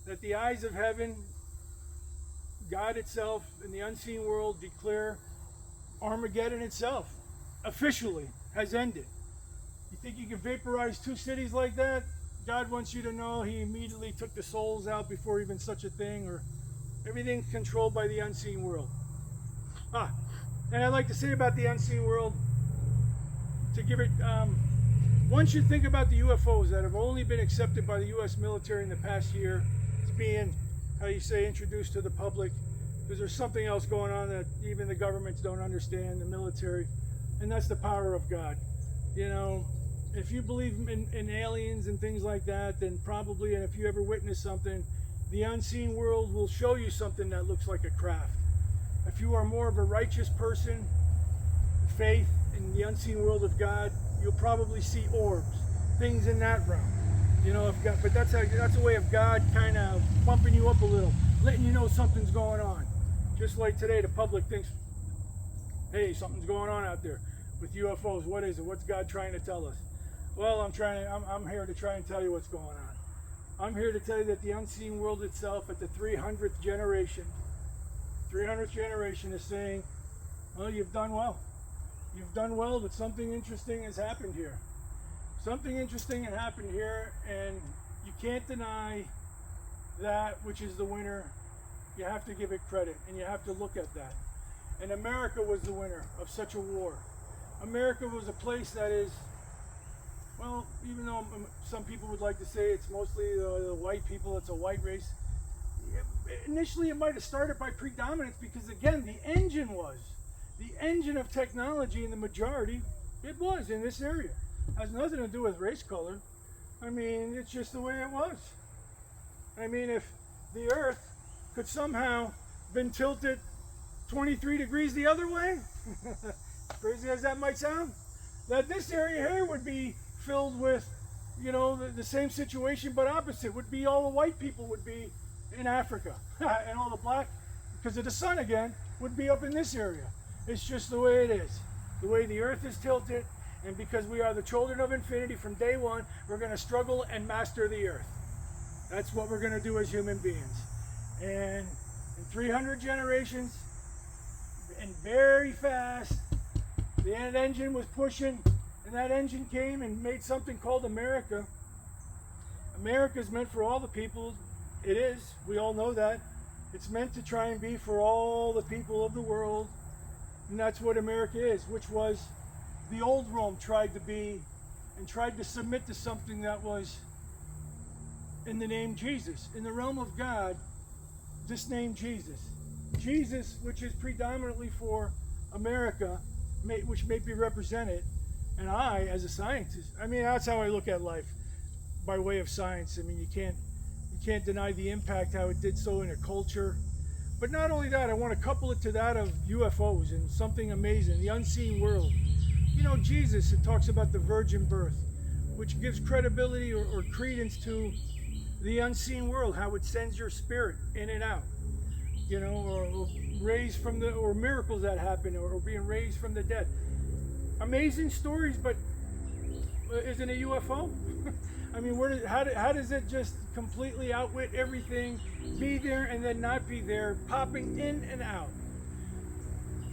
That the eyes of heaven, God itself, and the unseen world declare Armageddon itself officially has ended. You think you can vaporize 2 cities like that? God wants you to know he immediately took the souls out before even such a thing, or everything's controlled by the unseen world. And I'd like to say about the unseen world, to give it, once you think about the UFOs that have only been accepted by the U.S. military in the past year, it's being, how you say, introduced to the public, because there's something else going on that even the governments don't understand, the military, and that's the power of God. You know, if you believe in aliens and things like that, then probably, and if you ever witness something, the unseen world will show you something that looks like a craft. If you are more of a righteous person, faith in the unseen world of God, you'll probably see orbs, things in that realm. You know, if God, but that's a way of God kind of bumping you up a little, letting you know something's going on. Just like today, the public thinks, hey, something's going on out there with UFOs. What is it? What's God trying to tell us? Well, I'm here to try and tell you what's going on. I'm here to tell you that the unseen world itself at the 300th generation is saying, well, you've done well. You've done well, but something interesting has happened here. Something interesting had happened here, and you can't deny that which is the winner. You have to give it credit, and you have to look at that. And America was the winner of such a war. America was a place that is, well, even though some people would like to say it's mostly the white people, it's a white race. Initially, it might have started by predominance because, again, the engine of technology in the majority, it was in this area. It has nothing to do with race color. I mean, it's just the way it was. I mean, if the earth could somehow been tilted 23 degrees the other way, crazy as that might sound, that this area here would be filled with, you know, the same situation but opposite, would be all the white people would be in Africa and all the black, because of the sun again, would be up in this area. It's just the way it is, the way the earth is tilted, and because we are the children of infinity from day one, we're going to struggle and master the earth. That's what we're going to do as human beings. And in 300 generations, and very fast, the engine was pushing, and that engine came and made something called America. America is meant for all the people. It is. We all know that. It's meant to try and be for all the people of the world. And that's what America is, which was the old Rome tried to be and tried to submit to something that was in the name Jesus. In the realm of God, this name Jesus. Jesus, which is predominantly for America, which may be represented, and I, as a scientist, I mean, that's how I look at life, by way of science. I mean, you can't deny the impact, how it did so in a culture. But not only that, I want to couple it to that of UFOs and something amazing, the unseen world. You know, Jesus, it talks about the virgin birth, which gives credibility or credence to the unseen world, how it sends your spirit in and out. You know, or raised from the, or miracles that happen, or being raised from the dead. Amazing stories, but isn't a UFO? I mean, how does it just completely outwit everything, be there and then not be there, popping in and out?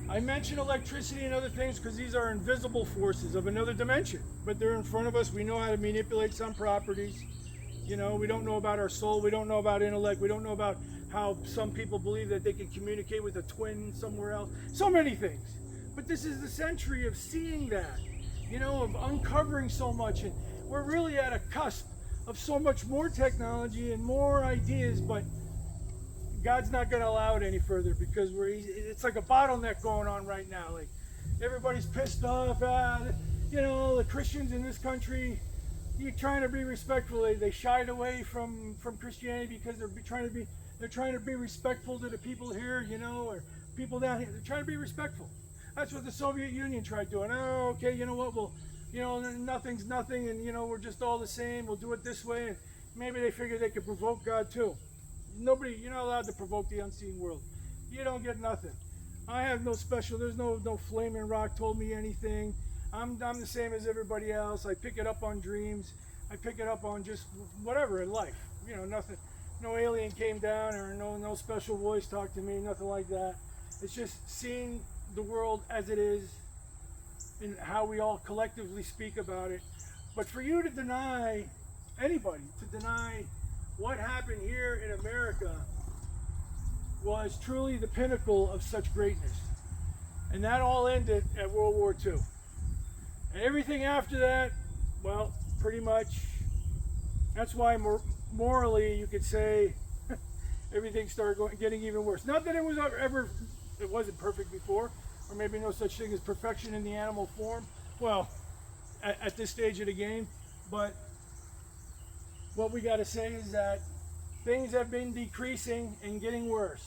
I mention electricity and other things because these are invisible forces of another dimension, but they're in front of us. We know how to manipulate some properties. You know, we don't know about our soul. We don't know about intellect. We don't know about how some people believe that they can communicate with a twin somewhere else. So many things. But this is the century of seeing that, you know, of uncovering so much. And we're really at a cusp of so much more technology and more ideas, but God's not going to allow it any further because it's like a bottleneck going on right now. Like, everybody's pissed off. You know, the Christians in this country, you're trying to be respectful. They shied away from Christianity because they're trying to be respectful to the people here, you know, or people down here. They're trying to be respectful. That's what the Soviet Union tried doing. Oh, okay, you know what? Well, you know, nothing's nothing, and you know, we're just all the same. We'll do it this way, and maybe they figured they could provoke God too. You're not allowed to provoke the unseen world. You don't get nothing. I have no special. There's no flaming rock told me anything. I'm the same as everybody else. I pick it up on dreams. I pick it up on just whatever in life. You know, nothing. No alien came down, or no special voice talked to me. Nothing like that. It's just seeing the world as it is, and how we all collectively speak about it. But for you to deny, anybody to deny what happened here in America was truly the pinnacle of such greatness. And that all ended at World War II. And everything after that, well, pretty much, that's why morally you could say everything started getting even worse. Not that it was it wasn't perfect before, or maybe no such thing as perfection in the animal form. Well, at this stage of the game, but what we got to say is that things have been decreasing and getting worse.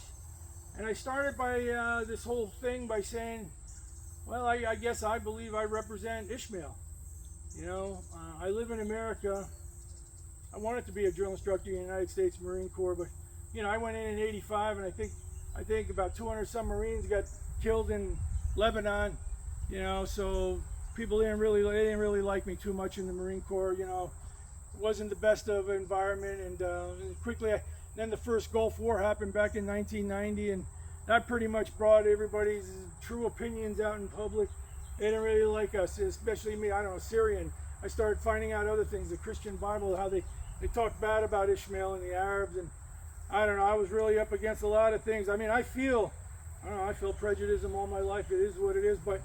And I started by this whole thing by saying, well, I guess I believe I represent Ishmael. You know, I live in America. I wanted to be a drill instructor in the United States Marine Corps, but you know, I went in '85, and I think about 200 some Marines got killed in Lebanon. You know, so people didn't really like me too much in the Marine Corps. You know, it wasn't the best of environment, and quickly then the first Gulf War happened back in 1990, and that pretty much brought everybody's true opinions out in public. They didn't really like us, especially me. I don't know, Syrian. I started finding out other things, the Christian Bible, how they talk bad about Ishmael and the Arabs, and I don't know, I was really up against a lot of things. I mean, I feel prejudice all my life. It is what it is, but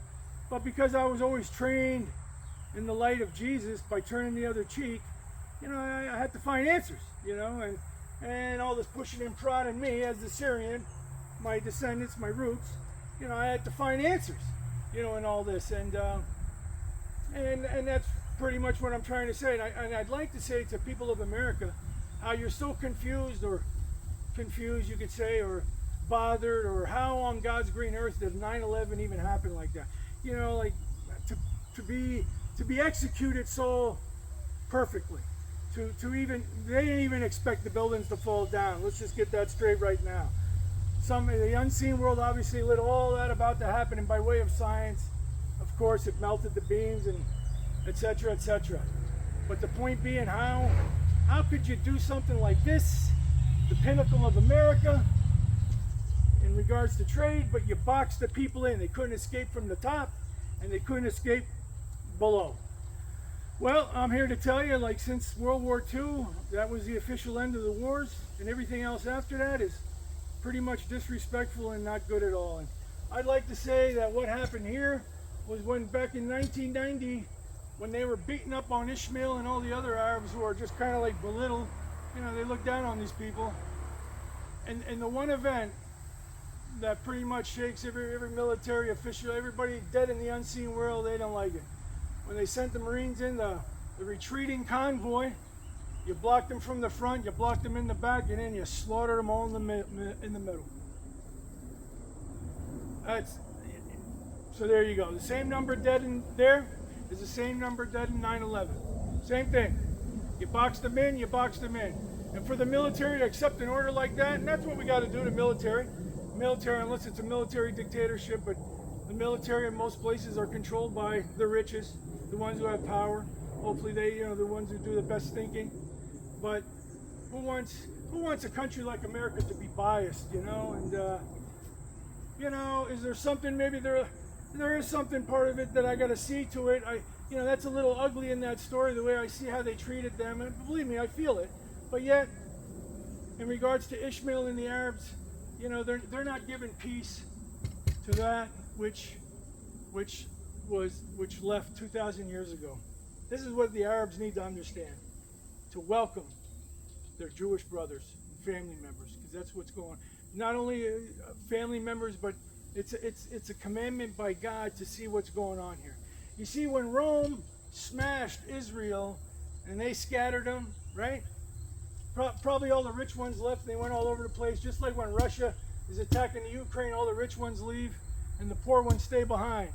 because I was always trained in the light of Jesus by turning the other cheek, you know, I had to find answers, you know, and all this pushing and prodding me as the Syrian, my descendants, my roots, you know, I had to find answers, you know, in all this, and that's pretty much what I'm trying to say. And I'd like to say to people of America, how you're so confused, you could say, or bothered, or how on God's green earth did 9/11 even happen like that? You know, like to be executed so perfectly. They didn't even expect the buildings to fall down. Let's just get that straight right now. The unseen world obviously lit all that about to happen, and by way of science, of course, it melted the beams and etc., etc. But the point being, how could you do something like this, the pinnacle of America, in regards to trade, but you boxed the people in? They couldn't escape from the top, and they couldn't escape below. Well, I'm here to tell you, like, since World War II, that was the official end of the wars, and everything else after that is pretty much disrespectful and not good at all. And I'd like to say that what happened here was when back in 1990, when they were beating up on Ishmael and all the other Arabs who are just kind of like belittled, you know, they look down on these people. And the one event that pretty much shakes every military official, everybody dead in the unseen world, they don't like it. When they sent the Marines in, the retreating convoy, you blocked them from the front, you blocked them in the back, and then you slaughtered them all in the middle. So there you go. The same number dead in there is the same number dead in 9/11. Same thing. You boxed them in, you boxed them in. And for the military to accept an order like that, and that's what we got to do to military, unless it's a military dictatorship, but the military in most places are controlled by the richest, the ones who have power. Hopefully they, you know, the ones who do the best thinking. But who wants a country like America to be biased, you know? And you know, is there something, maybe there is something part of it that I got to see to it. You know, that's a little ugly in that story, the way I see how they treated them, and believe me, I feel it. But yet, in regards to Ishmael and the Arabs, you know, they're not giving peace to that which left 2,000 years ago. This is what the Arabs need to understand, to welcome their Jewish brothers and family members, because that's what's going on. Not only family members, but it's a commandment by God to see what's going on here. You see, when Rome smashed Israel and they scattered them, right? Probably all the rich ones left, and they went all over the place, just like when Russia is attacking the Ukraine, all the rich ones leave and the poor ones stay behind.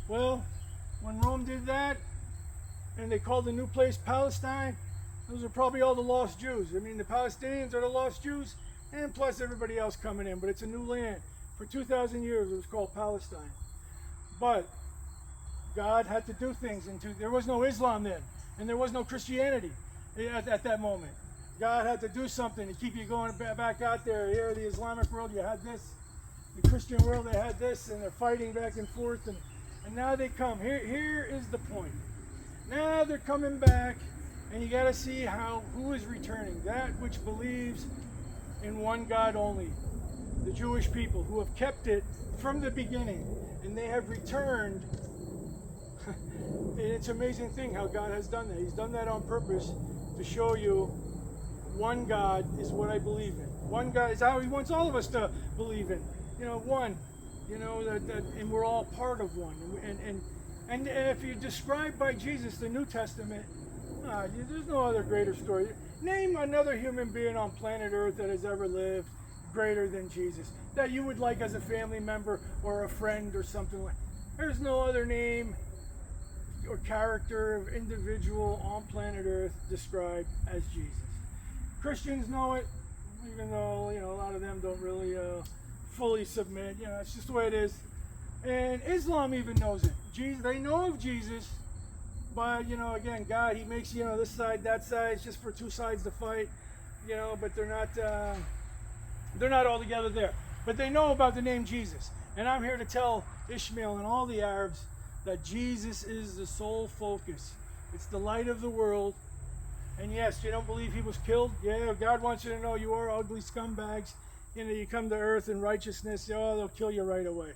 Well, when Rome did that, and they called the new place Palestine, those are probably all the lost Jews. I mean, the Palestinians are the lost Jews, and plus everybody else coming in, but it's a new land. For 2,000 years it was called Palestine. But God had to do things. There was no Islam then, and there was no Christianity at that moment. God had to do something to keep you going back out there. Here, the Islamic world, you had this. The Christian world, they had this, and they're fighting back and forth, and now they come. Here is the point. Now they're coming back, and you got to see who is returning. That which believes in one God only. The Jewish people who have kept it from the beginning, and they have returned And it's an amazing thing how God has done that. He's done that on purpose to show you one God is what I believe in. One God is how He wants all of us to believe in. You know, one. You know, and we're all part of one. And if you're described by Jesus, the New Testament, there's no other greater story. Name another human being on planet Earth that has ever lived greater than Jesus, that you would like as a family member or a friend or something like. There's no other name or character of individual on planet Earth described as Jesus. Christians know it, even though, you know, a lot of them don't really fully submit. You know, it's just the way it is. And Islam even knows it. They know of Jesus, but, you know, again, God, He makes, you know, this side, that side. It's just for two sides to fight, you know, but they're not all together there. But they know about the name Jesus. And I'm here to tell Ishmael and all the Arabs that Jesus is the sole focus. It's the light of the world. And yes, you don't believe He was killed? Yeah, God wants you to know you are ugly scumbags. You know, you come to earth in righteousness, oh, they'll kill you right away.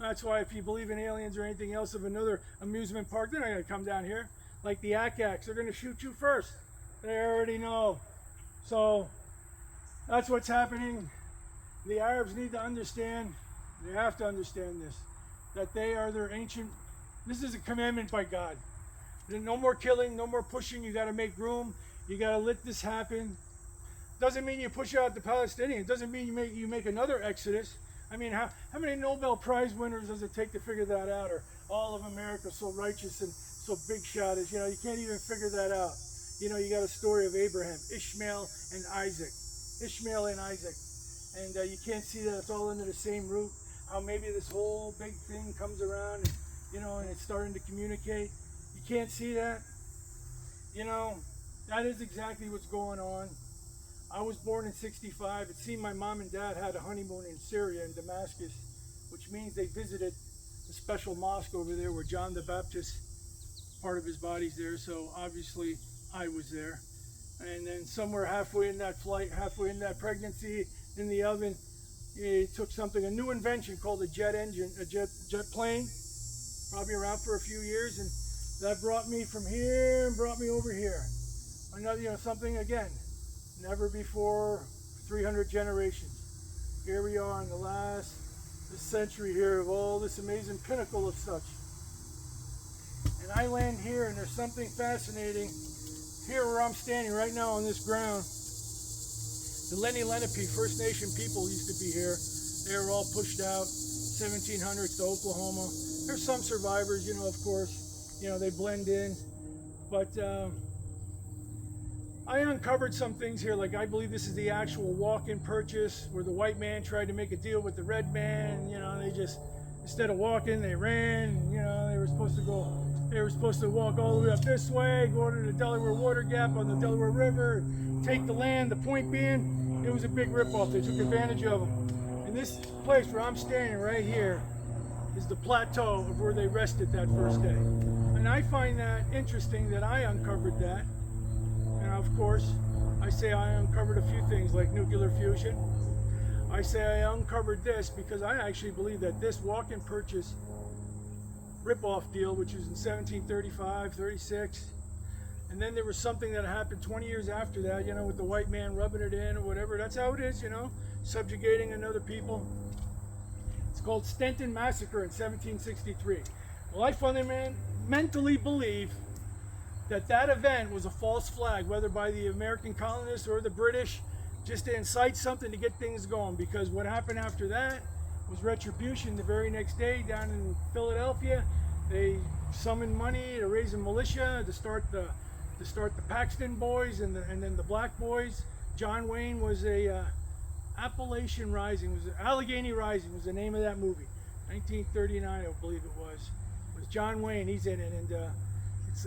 That's why if you believe in aliens or anything else of another amusement park, they're not going to come down here. Like the ACCEPT, they're going to shoot you first. They already know. So that's what's happening. The Arabs need to understand, they have to understand this, that they are their ancient, this is a commandment by God. No more killing, no more pushing, you got to make room, you got to let this happen. Doesn't mean you push out the Palestinians, doesn't mean you make another Exodus. I mean, how many Nobel Prize winners does it take to figure that out? Or all of America so righteous and so big shot is, you know, you can't even figure that out. You know, you got a story of Abraham, Ishmael and Isaac. Ishmael and Isaac. And you can't see that it's all under the same root. How maybe this whole big thing comes around, and, you know, and it's starting to communicate. You can't see that. You know, that is exactly what's going on. I was born in '65. It seemed my mom and dad had a honeymoon in Syria, in Damascus, which means they visited a special mosque over there where John the Baptist, part of his body's there. So obviously I was there. And then somewhere halfway in that flight, halfway in that pregnancy, in the oven, he took something, a new invention called a jet engine, a jet plane, probably around for a few years, and that brought me from here and brought me over here. Another, you know, something again, never before, 300 generations. Here we are in this century here of all this amazing pinnacle of such. And I land here, and there's something fascinating here where I'm standing right now on this ground. The Lenni Lenape First Nation people used to be here. They were all pushed out, 1700s to Oklahoma. There's some survivors, you know, of course. You know, they blend in. But I uncovered some things here, like I believe this is the actual walk-in purchase where the white man tried to make a deal with the red man. You know, they just, instead of walking, they ran. You know, they were supposed to walk all the way up this way, go to the Delaware Water Gap on the Delaware River, take the land. The point being, it was a big ripoff. They took advantage of them. And this place where I'm standing right here is the plateau of where they rested that first day. And I find that interesting that I uncovered that. And of course, I say I uncovered a few things like nuclear fusion. I say I uncovered this because I actually believe that this walk-in purchase rip-off deal, which was in 1735, 36, and then there was something that happened 20 years after that, you know, with the white man rubbing it in or whatever. That's how it is, you know, subjugating another people. It's called Stenton Massacre in 1763. Well, I fundamentally believe that that event was a false flag, whether by the American colonists or the British, just to incite something to get things going, because what happened after that was retribution. The very next day down in Philadelphia, they summoned money to raise a militia to start the Paxton boys and then the black boys. John Wayne was a Allegheny Rising was the name of that movie, 1939 I believe it was. It was John Wayne, he's in it, and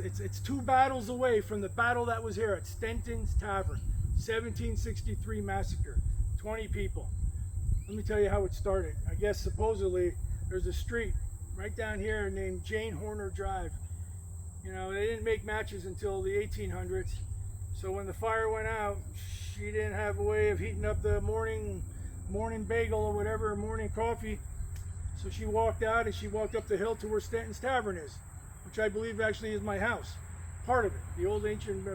it's 2 battles away from the battle that was here at Stenton's Tavern, 1763 massacre, 20 people. Let me tell you how it started. I guess supposedly there's a street right down here named Jane Horner Drive. You know, they didn't make matches until the 1800s. So when the fire went out, she didn't have a way of heating up the morning bagel or whatever, morning coffee. So she walked out and she walked up the hill to where Stenton's Tavern is. which I believe actually is my house, part of it, the old ancient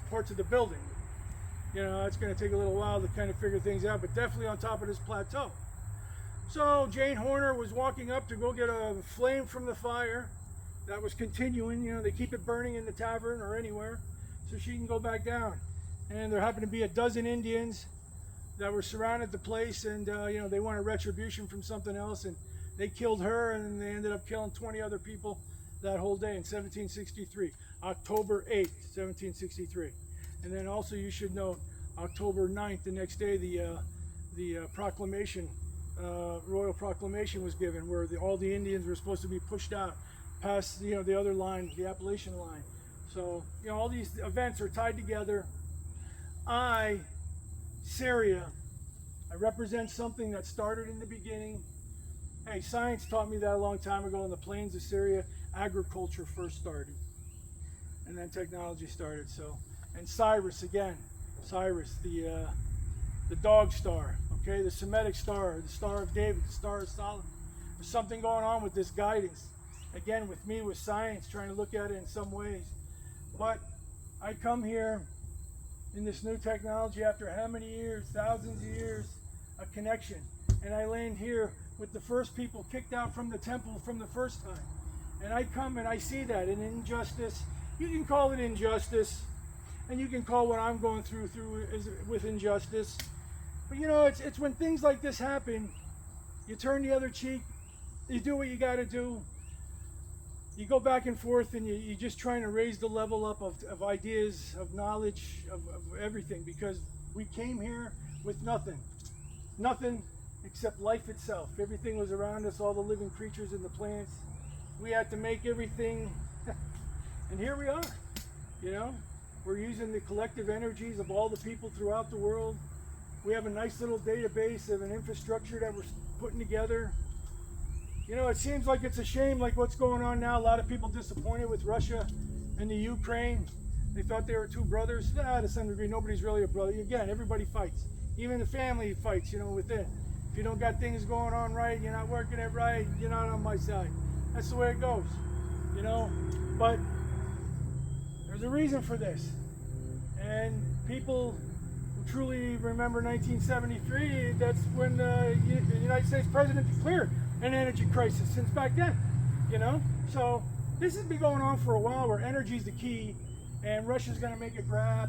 parts of the building. You know, it's going to take a little while to kind of figure things out, but definitely on top of this plateau. So Jane Horner was walking up to go get a flame from the fire that was continuing. You know, they keep it burning in the tavern or anywhere so she can go back down. And there happened to be a dozen Indians that were surrounded the place, and you know, they wanted retribution from something else, and they killed her, and they ended up killing 20 other people that whole day in 1763, October 8th, 1763. And then also you should note, October 9th, the next day, the proclamation, royal proclamation was given, where all the Indians were supposed to be pushed out past, you know, the other line, the Appalachian line. So, you know, all these events are tied together. Syria, I represent something that started in the beginning. Hey, science taught me that a long time ago. In the plains of Syria, agriculture first started, and then technology started. So, and Cyrus again, Cyrus, the dog star, okay, the Semitic star, the Star of David, the Star of Solomon. There's something going on with this guidance. Again, with me, with science, trying to look at it in some ways. But I come here in this new technology after how many years, thousands of years, a connection. And I land here with the first people kicked out from the temple from the first time. And I come and I see that, an injustice. You can call it injustice, and you can call what I'm going through with injustice. But you know, it's when things like this happen, you turn the other cheek, you do what you got to do. You go back and forth, and you're just trying to raise the level up of ideas, of knowledge, of everything, because we came here with nothing. Nothing except life itself. Everything was around us, all the living creatures and the plants. We had to make everything, and here we are. You know, we're using the collective energies of all the people throughout the world. We have a nice little database of an infrastructure that we're putting together. You know, it seems like it's a shame, like what's going on now. A lot of people disappointed with Russia and the Ukraine. They thought they were two brothers. To some degree, nobody's really a brother. Again, everybody fights. Even the family fights, you know, within. If you don't got things going on right, you're not working it right, you're not on my side. That's the way it goes, you know. But there's a reason for this. And people who truly remember 1973, that's when the United States president declared an energy crisis since back then, you know. So this has been going on for a while, where energy is the key, and Russia's going to make a grab.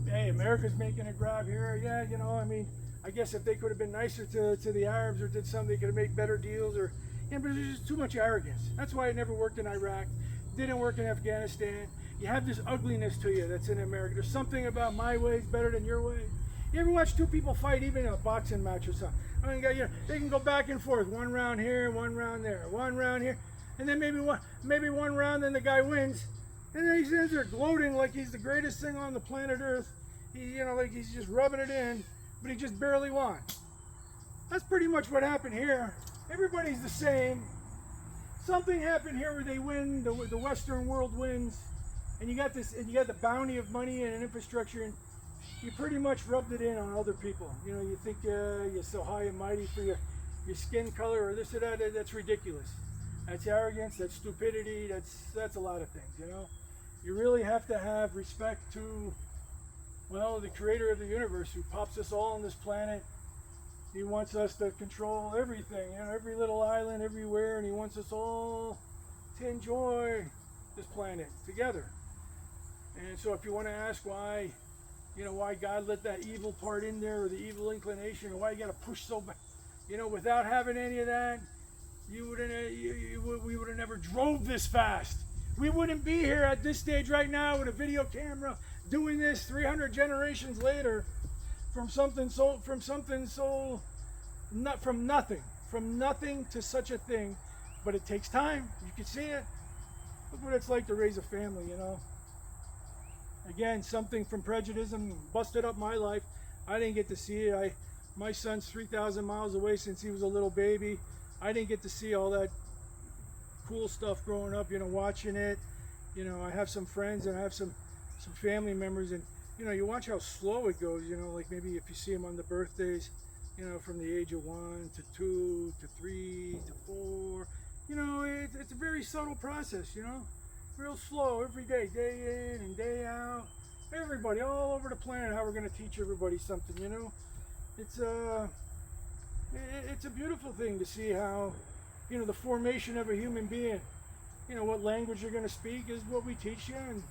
Hey, America's making a grab here. Yeah, you know, I mean, I guess if they could have been nicer to the Arabs or did something, they could have made better deals. Or, you know, but there's just too much arrogance. That's why it never worked in Iraq, didn't work in Afghanistan. You have this ugliness to you that's in America. There's something about my ways better than your ways. You ever watch two people fight, even in a boxing match or something? I mean, you know, they can go back and forth, one round here, one round there, one round here, and then maybe one round, then the guy wins, and then he sits there gloating like he's the greatest thing on the planet Earth. You know, like he's just rubbing it in, but he just barely won. That's pretty much what happened here. Everybody's the same. Something happened here where they win, the Western world wins, and you got this, and you got the bounty of money and infrastructure, and you pretty much rubbed it in on other people. You know, you think you're so high and mighty for your skin color or this or that. That's ridiculous. That's arrogance. That's stupidity. That's a lot of things. You know, you really have to have respect to, well, the creator of the universe, who pops us all on this planet. He wants us to control everything, you know, every little island, everywhere, and he wants us all to enjoy this planet together. And so if you want to ask why, you know, why God let that evil part in there, or the evil inclination, or why you got to push so back, you know, without having any of that, we would have never drove this fast. We wouldn't be here at this stage right now with a video camera doing this 300 generations later, from nothing to such a thing. But it takes time. You can see it. Look what it's like to raise a family, you know. Again, something from prejudice busted up my life. I didn't get to see it. My son's 3,000 miles away since he was a little baby. I didn't get to see all that cool stuff growing up, you know, watching it. You know, I have some friends and I have some family members, and you know, you watch how slow it goes, you know, like maybe if you see them on the birthdays, you know, from the age of 1 to 2 to 3 to 4, you know, it's a very subtle process, you know, real slow every day, day in and day out. Everybody all over the planet, how we're going to teach everybody something, you know. It's a beautiful thing to see how, you know, the formation of a human being, you know, what language you're going to speak is what we teach you, and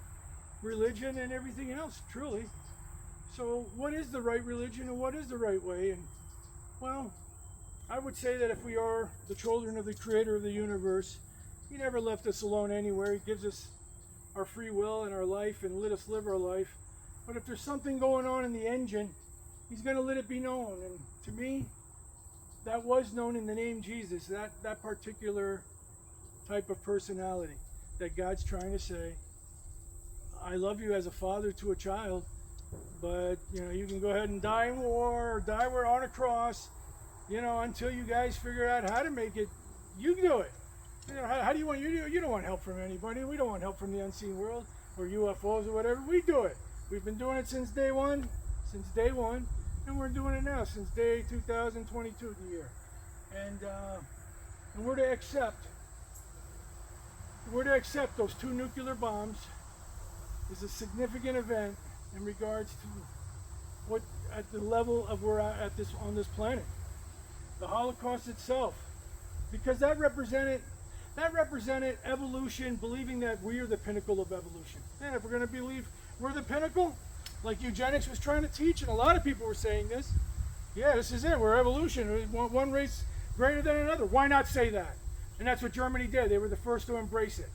religion and everything else, truly. So what is the right religion and what is the right way? And well, I would say that if we are the children of the creator of the universe, he never left us alone anywhere. He gives us our free will and our life and let us live our life. But if there's something going on in the engine, he's going to let it be known. And to me, that was known in the name Jesus, that particular type of personality that God's trying to say, I love you as a father to a child, but you know, you can go ahead and die in war or die on a cross, you know, until you guys figure out how to make it. You do it. You know, how do you want you don't want help from anybody. We don't want help from the unseen world or UFOs or whatever. We do it. We've been doing it since day one, and we're doing it now since day 2022 the year. And we're to accept those 2 nuclear bombs is a significant event in regards to what at the level of we're at this on this planet. The Holocaust itself, because that represented evolution, believing that we are the pinnacle of evolution. And if we're going to believe we're the pinnacle, like eugenics was trying to teach, and a lot of people were saying this, yeah, this is it, we're evolution, we want one race greater than another. Why not say that? And that's what Germany did. They were the first to embrace it.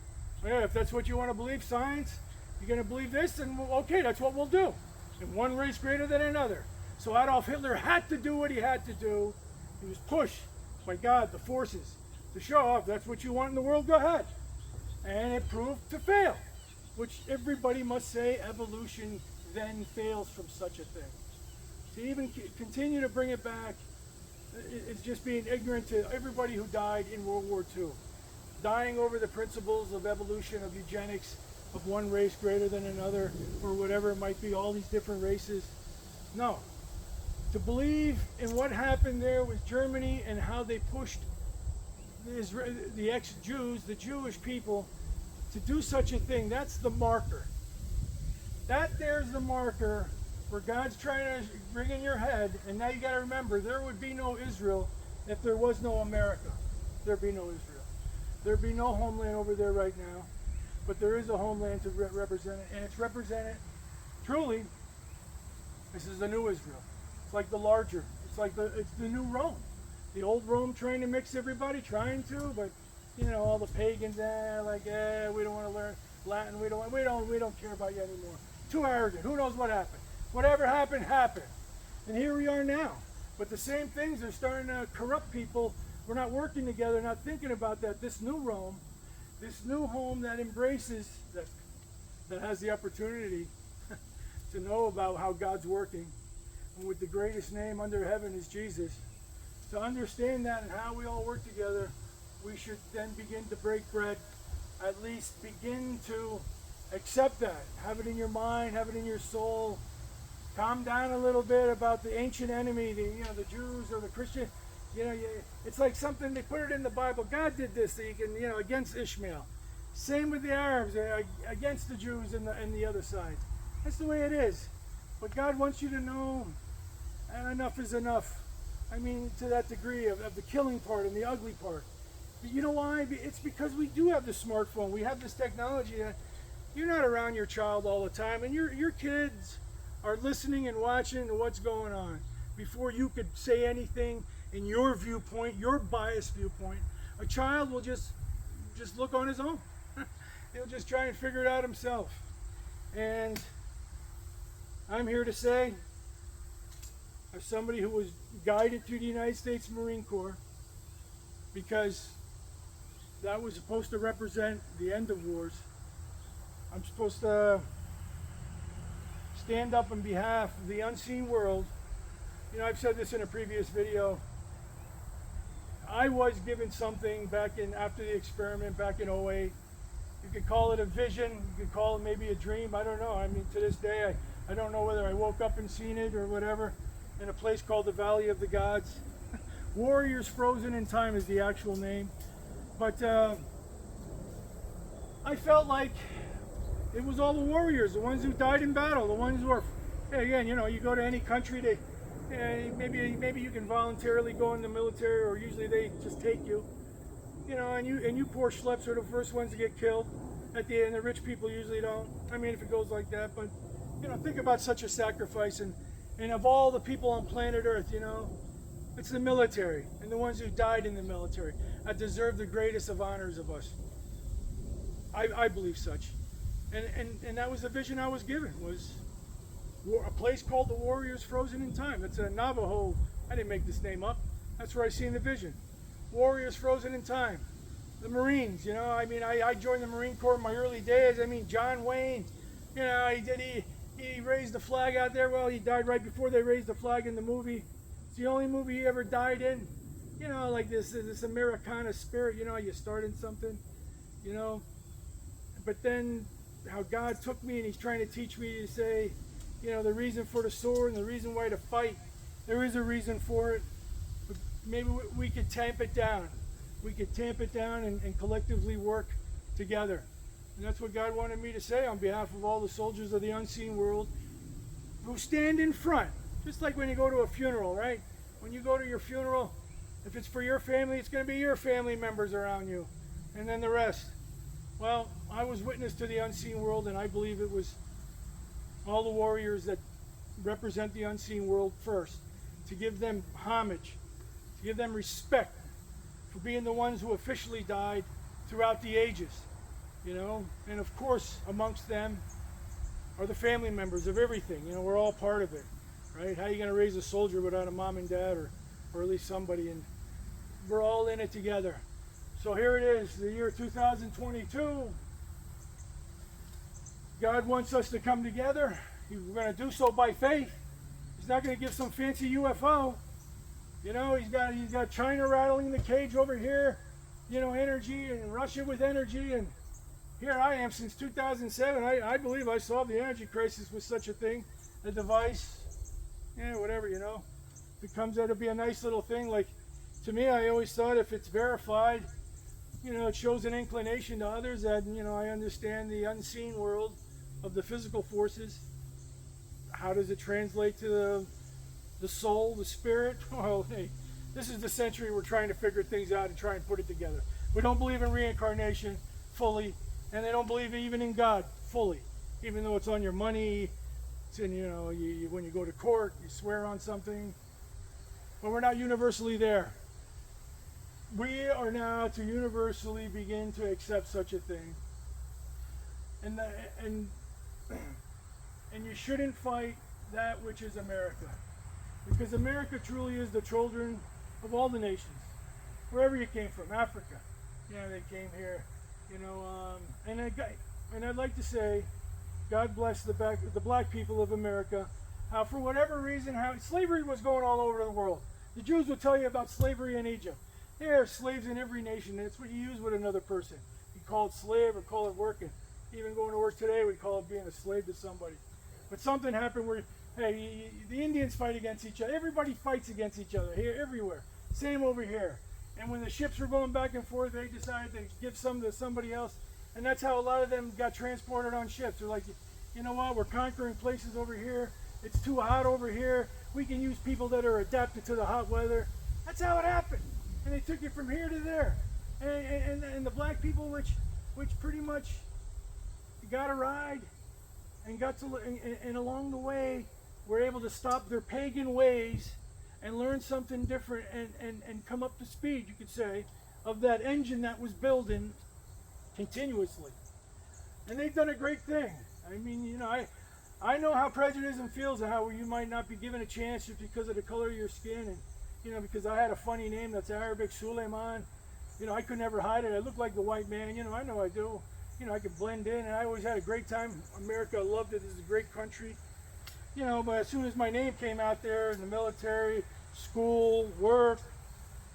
Yeah, if that's what you want to believe, science, you're going to believe this, then okay, that's what we'll do. And one race greater than another. So Adolf Hitler had to do what he had to do. He was pushed by God, the forces, to show off that's what you want in the world, go ahead. And it proved to fail, which everybody must say evolution then fails from such a thing. To even continue to bring it back is just being ignorant to everybody who died in World War II. Dying over the principles of evolution, of eugenics, of one race greater than another, or whatever it might be, all these different races. No. To believe in what happened there with Germany and how they pushed the ex-Jews, the Jewish people, to do such a thing, that's the marker. That there's the marker where God's trying to bring in your head, and now you got to remember, there would be no Israel if there was no America. There'd be no Israel. There'd be no homeland over there right now, but there is a homeland to represent it, and it's represented, truly, this is the new Israel. It's like the larger, it's the new Rome. The old Rome trying to mix everybody, but you know, all the pagans, we don't want to learn Latin, we don't care about you anymore. Too arrogant, who knows what happened? Whatever happened, happened. And here we are now. But the same things are starting to corrupt people. We're not working together, not thinking about that. This new Rome, this new home that embraces, that has the opportunity to know about how God's working, and with the greatest name under heaven is Jesus. To understand that and how we all work together, we should then begin to break bread, at least begin to accept that. Have it in your mind, have it in your soul. Calm down a little bit about the ancient enemy, the Jews or the Christian. It's like something, they put it in the Bible. God did this, so you can, against Ishmael. Same with the Arabs, against the Jews and the other side. That's the way it is. But God wants you to know, and enough is enough. I mean, to that degree of the killing part and the ugly part. But you know why? It's because we do have the smartphone. We have this technology that you're not around your child all the time, and your kids are listening and watching to what's going on before you could say anything in your viewpoint, your biased viewpoint. A child will just look on his own. He'll just try and figure it out himself. And I'm here to say, as somebody who was guided through the United States Marine Corps, because that was supposed to represent the end of wars, I'm supposed to stand up on behalf of the unseen world. I've said this in a previous video. I was given something after the experiment back in '08. You could call it a vision, you could call it maybe a dream, I don't know. I mean, to this day, I don't know whether I woke up and seen it or whatever, in a place called the Valley of the Gods. Warriors Frozen in Time is the actual name. But I felt like it was all the warriors, the ones who died in battle, the ones who are, again, you know, you go to any country, maybe you can voluntarily go in the military, or usually they just take you, you know, and you poor schleps are the first ones to get killed at the end. The rich people usually don't. I mean, if it goes like that, but you know, think about such a sacrifice, and of all the people on planet Earth, you know, it's the military and the ones who died in the military that deserve the greatest of honors of us. I believe such. And that was the vision I was given, was a place called the Warriors Frozen in Time. That's a Navajo, I didn't make this name up, that's where I seen the vision. Warriors Frozen in Time. The Marines, you know, I mean, I joined the Marine Corps in my early days. I mean, John Wayne, you know, he raised the flag out there. Well, he died right before they raised the flag in the movie. It's the only movie he ever died in. You know, like this Americana spirit, you know, you start in something, you know. But then how God took me and he's trying to teach me to say, you know, the reason for the sword and the reason why to fight, there is a reason for it. But maybe we could tamp it down. We could tamp it down and collectively work together. And that's what God wanted me to say on behalf of all the soldiers of the unseen world who stand in front. Just like when you go to a funeral, right? When you go to your funeral, if it's for your family, it's going to be your family members around you. And then the rest. Well, I was witness to the unseen world, and I believe it was all the warriors that represent the unseen world first, to give them homage, to give them respect for being the ones who officially died throughout the ages, you know. And of course, amongst them are the family members of everything. You know, we're all part of it, right? How are you going to raise a soldier without a mom and dad, or at least somebody? And we're all in it together. So here it is, the year 2022. God wants us to come together. We're going to do so by faith. He's not going to give some fancy UFO. You know, he's got China rattling the cage over here, you know, energy, and Russia with energy, and here I am since 2007. I believe I solved the energy crisis with such a thing, a device, yeah, whatever, you know. If it comes out to be a nice little thing, like, to me, I always thought if it's verified, you know, it shows an inclination to others that, you know, I understand the unseen world of the physical forces. How does it translate to the soul, the spirit? Well, hey, this is the century we're trying to figure things out and try and put it together. We don't believe in reincarnation fully, and they don't believe even in God fully, even though it's on your money. It's in, you know, when you go to court, you swear on something. But we're not universally there. We are now to universally begin to accept such a thing. And you shouldn't fight that which is America. Because America truly is the children of all the nations. Wherever you came from, Africa. You know, they came here. You know, and I'd like to say, God bless the black people of America. How for whatever reason, how slavery was going all over the world. The Jews would tell you about slavery in Egypt. There are slaves in every nation, and it's what you use with another person. You call it slave or call it working. Even going to work today, we call it being a slave to somebody. But something happened where, hey, the Indians fight against each other. Everybody fights against each other here, everywhere. Same over here. And when the ships were going back and forth, they decided to give some to somebody else. And that's how a lot of them got transported on ships. They're like, you know what, we're conquering places over here. It's too hot over here. We can use people that are adapted to the hot weather. That's how it happened. And they took it from here to there. And the black people, which pretty much got a ride and got to, and along the way were able to stop their pagan ways and learn something different and come up to speed, you could say, of that engine that was building continuously. And they've done a great thing. I mean, you know, I know how prejudice feels and how you might not be given a chance just because of the color of your skin, and you know, because I had a funny name that's Arabic, Suleiman. You know, I could never hide it. I look like the white man, and you know I do. You know, I could blend in, and I always had a great time. America, I loved it. This is a great country. You know, but as soon as my name came out there in the military, school, work,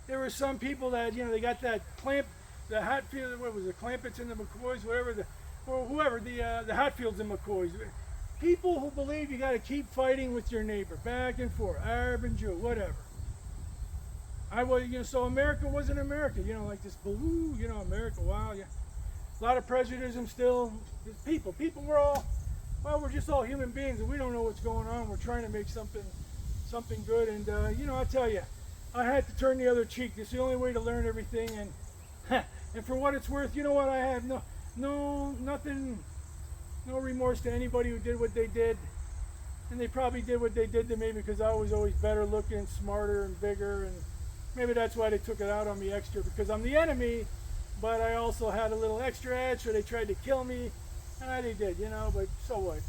there were some people that, you know, they got that clamp, the Hatfield, what was it, Clampets and the McCoys, whatever, or whoever, the Hatfields and McCoys. People who believe you got to keep fighting with your neighbor, back and forth, Arab and Jew, whatever. I was, so America wasn't America, like this blue, America, wow, yeah. A lot of prejudice still. People, we're just all human beings, and we don't know what's going on. We're trying to make something good, and I tell you, I had to turn the other cheek. It's the only way to learn everything, and and for what it's worth, you know what? I have nothing, no remorse to anybody who did what they did, and they probably did what they did to me because I was always better looking, smarter, and bigger, and maybe that's why they took it out on me extra, because I'm the enemy, but I also had a little extra edge, so they tried to kill me, and they did, but so what?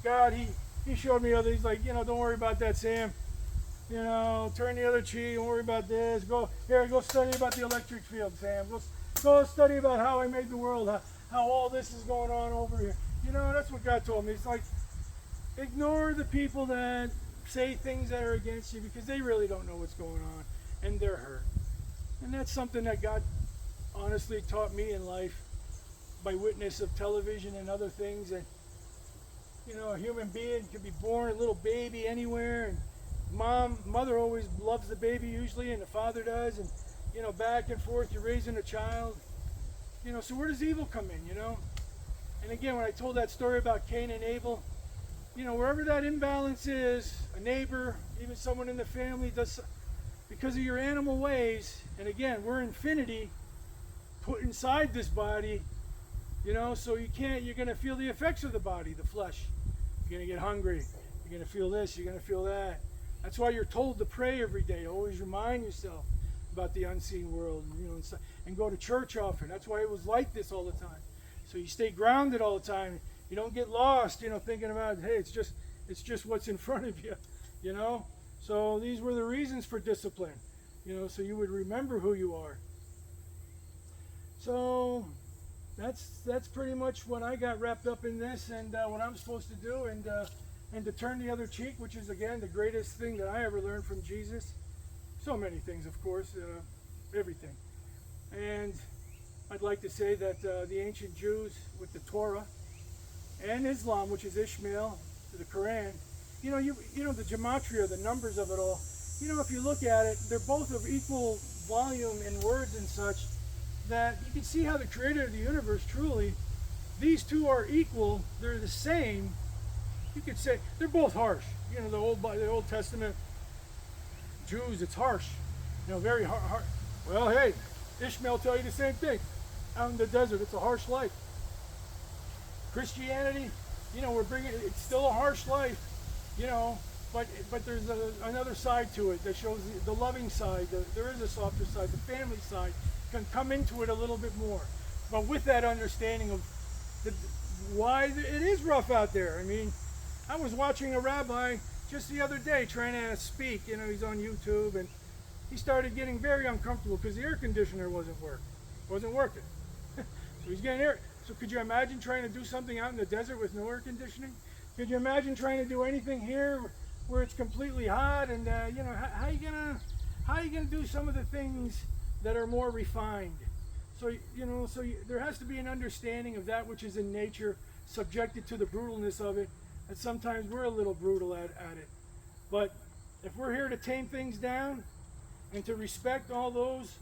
God, he showed me other, he's like, don't worry about that, Sam. Turn the other cheek, don't worry about this. Go study about the electric field, Sam. Go study about how I made the world, how all this is going on over here. That's what God told me. It's like, ignore the people that say things that are against you, because they really don't know what's going on, and they're hurt. And that's something that God honestly taught me in life by witness of television and other things. And a human being could be born a little baby anywhere, and mother always loves the baby usually, and the father does, and back and forth, you're raising a child. So where does evil come in? And again, when I told that story about Cain and Able, wherever that imbalance is, a neighbor, even someone in the family does, because of your animal ways, and again, we're infinity put inside this body, so you're going to feel the effects of the body, the flesh. You're going to get hungry. You're going to feel this. You're going to feel that. That's why you're told to pray every day. Always remind yourself about the unseen world, and go to church often. That's why it was like this all the time. So you stay grounded all the time. You don't get lost, thinking about, hey, it's just what's in front of you, So these were the reasons for discipline, so you would remember who you are. So that's pretty much what I got wrapped up in this, and what I'm supposed to do, and to turn the other cheek, which is, again, the greatest thing that I ever learned from Jesus. So many things, of course, everything. And I'd like to say that the ancient Jews with the Torah, and Islam, which is Ishmael, to the Quran, the gematria, the numbers of it all, if you look at it, they're both of equal volume in words and such, that you can see how the creator of the universe, truly, these two are equal, they're the same. You could say they're both harsh. The Old Testament Jews, it's harsh, very hard. Well, hey, Ishmael tell you the same thing. Out in the desert, it's a harsh life. Christianity, it's still a harsh life, but there's another side to it that shows the loving side. There is a softer side, the family side can come into it a little bit more, but with that understanding of why it is rough out there. I mean, I was watching a rabbi just the other day trying to speak. He's on YouTube, and he started getting very uncomfortable because the air conditioner wasn't working. So he's getting air. So could you imagine trying to do something out in the desert with no air conditioning? Could you imagine trying to do anything here where it's completely hot? And how you gonna do some of the things that are more refined? So there has to be an understanding of that which is in nature, subjected to the brutalness of it. And sometimes we're a little brutal at it. But if we're here to tame things down and to respect all those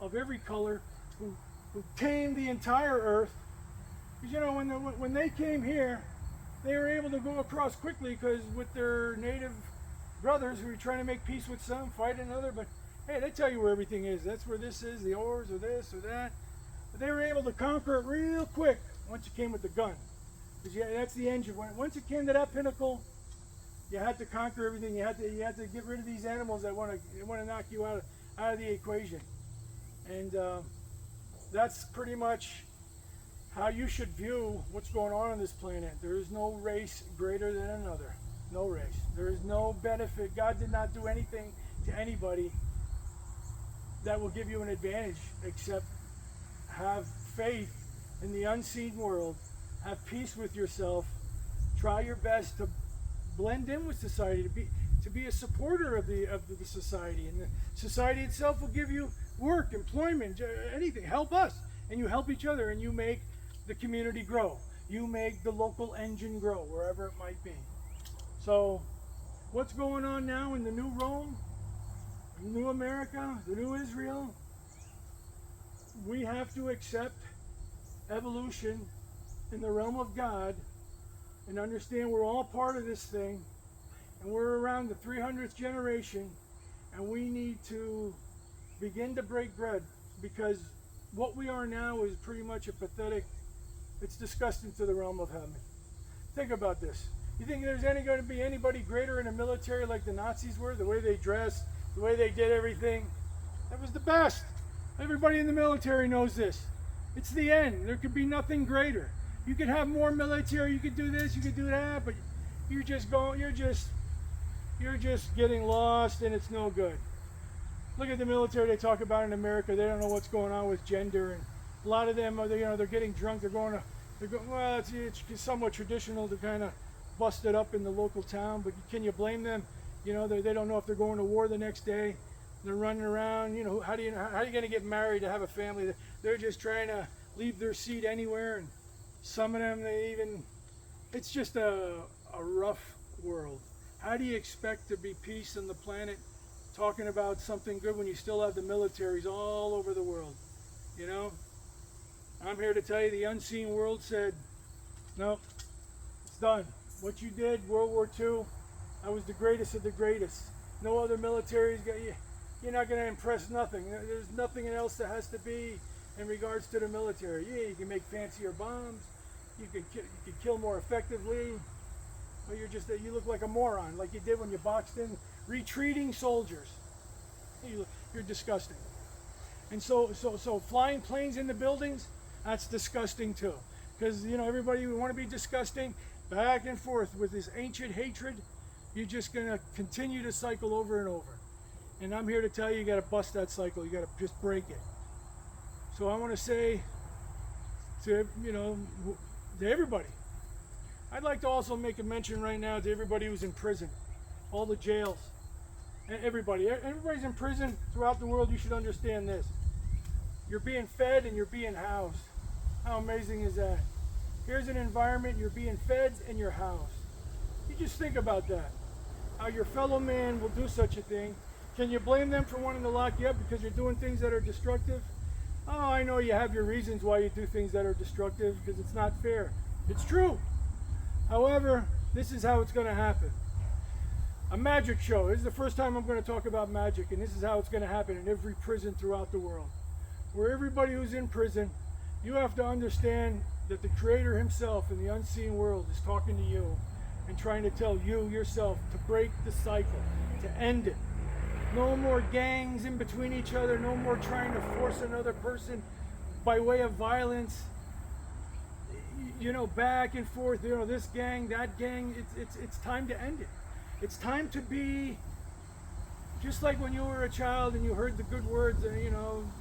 of every color who tamed the entire earth, because when they came here, they were able to go across quickly because with their native brothers who were trying to make peace with some, fight another, but hey, they tell you where everything is. That's where this is, the ores or this or that. But they were able to conquer it real quick once you came with the gun. Because that's the engine. Once it came to that pinnacle, you had to conquer everything. You had to get rid of these animals that want to knock you out of the equation. And that's pretty much how you should view what's going on this planet. There is no race greater than another. No race. There is no benefit. God did not do anything to anybody that will give you an advantage except have faith in the unseen world. Have peace with yourself. Try your best to blend in with society, to be a supporter of the society, and the society itself will give you work, employment, anything. Help us, and you help each other, and you make the community grow. You make the local engine grow wherever it might be. So, what's going on now in the new Rome? new America, the new Israel, we have to accept evolution in the realm of God and understand we're all part of this thing, and we're around the 300th generation, and we need to begin to break bread, because what we are now is pretty much a pathetic, it's disgusting to the realm of heaven. Think about this. You think there's going to be anybody greater in the military like the Nazis were? The way they dressed, the way they did everything. That was the best. Everybody in the military knows this. It's the end. There could be nothing greater. You could have more military, you could do this, you could do that, but you're just getting lost, and it's no good. Look at the military they talk about in America. They don't know what's going on with gender, and a lot of them, they're getting drunk. Well, it's somewhat traditional to kind of bust it up in the local town, but can you blame them? They don't know if they're going to war the next day. They're running around. How are you going to get married to have a family? They're just trying to leave their seat anywhere, and some of them, it's just a rough world. How do you expect to be peace on the planet, talking about something good, when you still have the militaries all over the world? I'm here to tell you, the unseen world said, no, it's done. What you did, World War II, I was the greatest of the greatest. No other militaries got you. You're not going to impress nothing. There's nothing else that has to be in regards to the military. Yeah, you can make fancier bombs. You can kill more effectively. But you look like a moron, like you did when you boxed in retreating soldiers. You're disgusting. And so flying planes into buildings, that's disgusting too. Because everybody, we want to be disgusting, back and forth with this ancient hatred. You're just going to continue to cycle over and over. And I'm here to tell you, you got to bust that cycle. You got to just break it. So I want to say to everybody, I'd like to also make a mention right now to everybody who's in prison, all the jails, and everybody's in prison throughout the world. You should understand this. You're being fed and you're being housed. How amazing is that? Here's an environment, you're being fed and you're housed. You just think about that. How your fellow man will do such a thing. Can you blame them for wanting to lock you up because you're doing things that are destructive? Oh, I know you have your reasons why you do things that are destructive, because it's not fair. It's true. However, this is how it's going to happen. A magic show. This is the first time I'm going to talk about magic, and this is how it's going to happen in every prison throughout the world. Where everybody who's in prison, you have to understand that the Creator himself in the unseen world is talking to you and trying to tell you yourself to break the cycle, to end it. No more gangs in between each other. No more trying to force another person by way of violence. Back and forth. This gang, that gang. It's time to end it. It's time to be just like when you were a child and you heard the good words,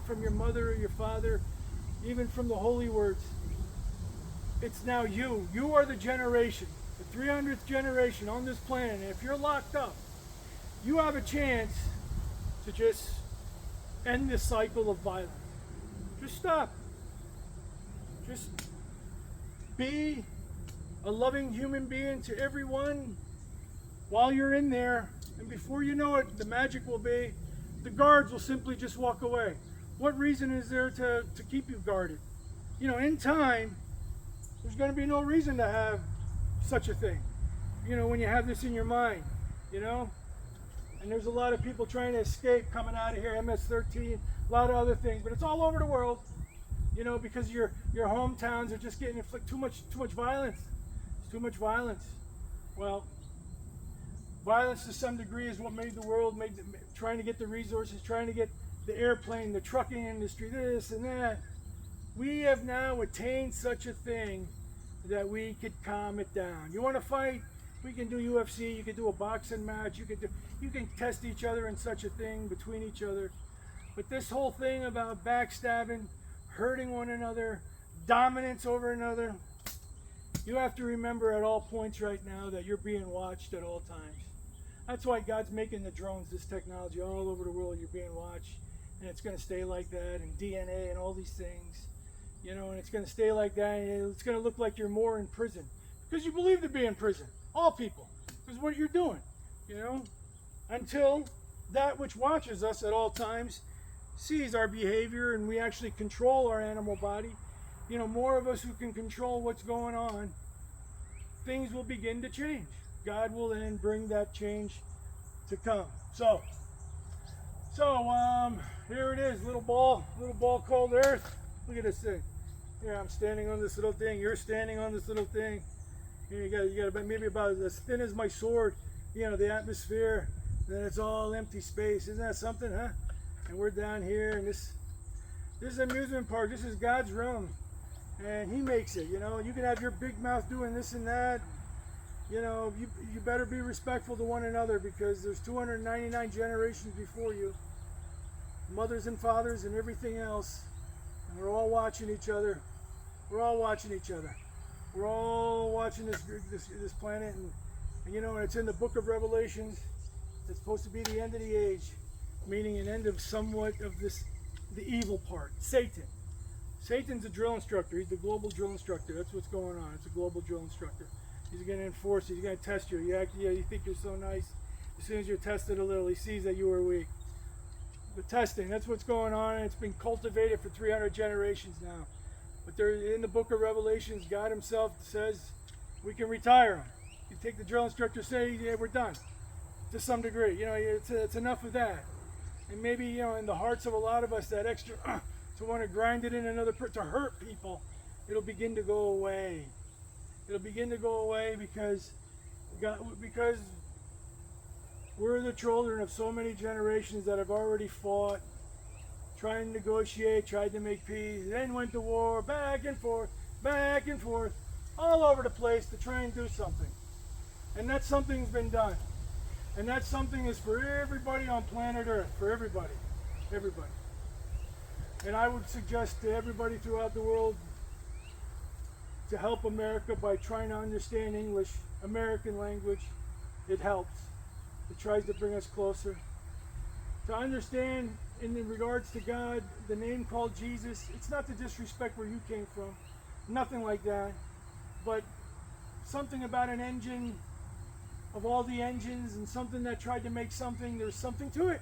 from your mother or your father, even from the holy words. It's now you. You are the generation, the 300th generation on this planet. And if you're locked up, you have a chance to just end this cycle of violence. Just stop. Just be a loving human being to everyone while you're in there, and before you know it, the magic will be, the guards will simply just walk away. What reason is there to keep you guarded? In time, there's going to be no reason to have such a thing. When you have this in your mind, And there's a lot of people trying to escape coming out of here, MS-13, a lot of other things, but it's all over the world, because your hometowns are just getting inflicted too much violence. It's too much violence. Well, violence to some degree is what made the world, trying to get the resources, trying to get the airplane, the trucking industry, this and that. We have now attained such a thing that we could calm it down. You want to fight? We can do UFC, you can do a boxing match, you can test each other in such a thing between each other. But this whole thing about backstabbing, hurting one another, dominance over another, you have to remember at all points right now that you're being watched at all times. That's why God's making the drones, this technology, all over the world. You're being watched, and it's going to stay like that, and DNA and all these things, and it's going to stay like that, and it's going to look like you're more in prison because you believe to be in prison. All people, because what you're doing, until that which watches us at all times sees our behavior, and we actually control our animal body. You know, more of us who can control what's going on, things will begin to change. God will then bring that change to come. So here it is, little ball called Earth. Look at this thing. Here, I'm standing on this little thing. You're standing on this little thing. Here, you got about maybe about as thin as my sword. You know, the atmosphere. Then it's all empty space. Isn't that something, huh? And we're down here, and this is an amusement park. This is God's realm, and He makes it. You know, you can have your big mouth doing this and that. You know, you better be respectful to one another, because there's 299 generations before you, mothers and fathers and everything else, and we're all watching each other. We're all watching each other. We're all watching this planet, and you know, it's in the book of Revelations. It's supposed to be the end of the age, meaning an end of somewhat of this, the evil part, Satan. Satan's a drill instructor. He's the global drill instructor. That's what's going on. It's a global drill instructor. He's going to enforce it. He's going to test you. You think you're so nice. As soon as you're tested a little, he sees that you are weak. The testing, that's what's going on, and it's been cultivated for 300 generations now. But they're in the book of Revelations. God Himself says we can retire them. You take the drill instructor, say, yeah, we're done. To some degree, you know, it's enough of that. And maybe, you know, in the hearts of a lot of us, that extra to want to grind it in another to hurt people, it'll begin to go away. It'll begin to go away because we're the children of so many generations that have already fought, tried to negotiate, tried to make peace, then went to war, back and forth, all over the place to try and do something. And that something's been done. And that something is for everybody on planet Earth, for everybody. Everybody. And I would suggest to everybody throughout the world to help America by trying to understand English, American language. It helps. It tries to bring us closer. To understand, in regards to God, the name called Jesus, it's not to disrespect where you came from. Nothing like that. But something about an engine, of all the engines, and something that tried to make something, there's something to it.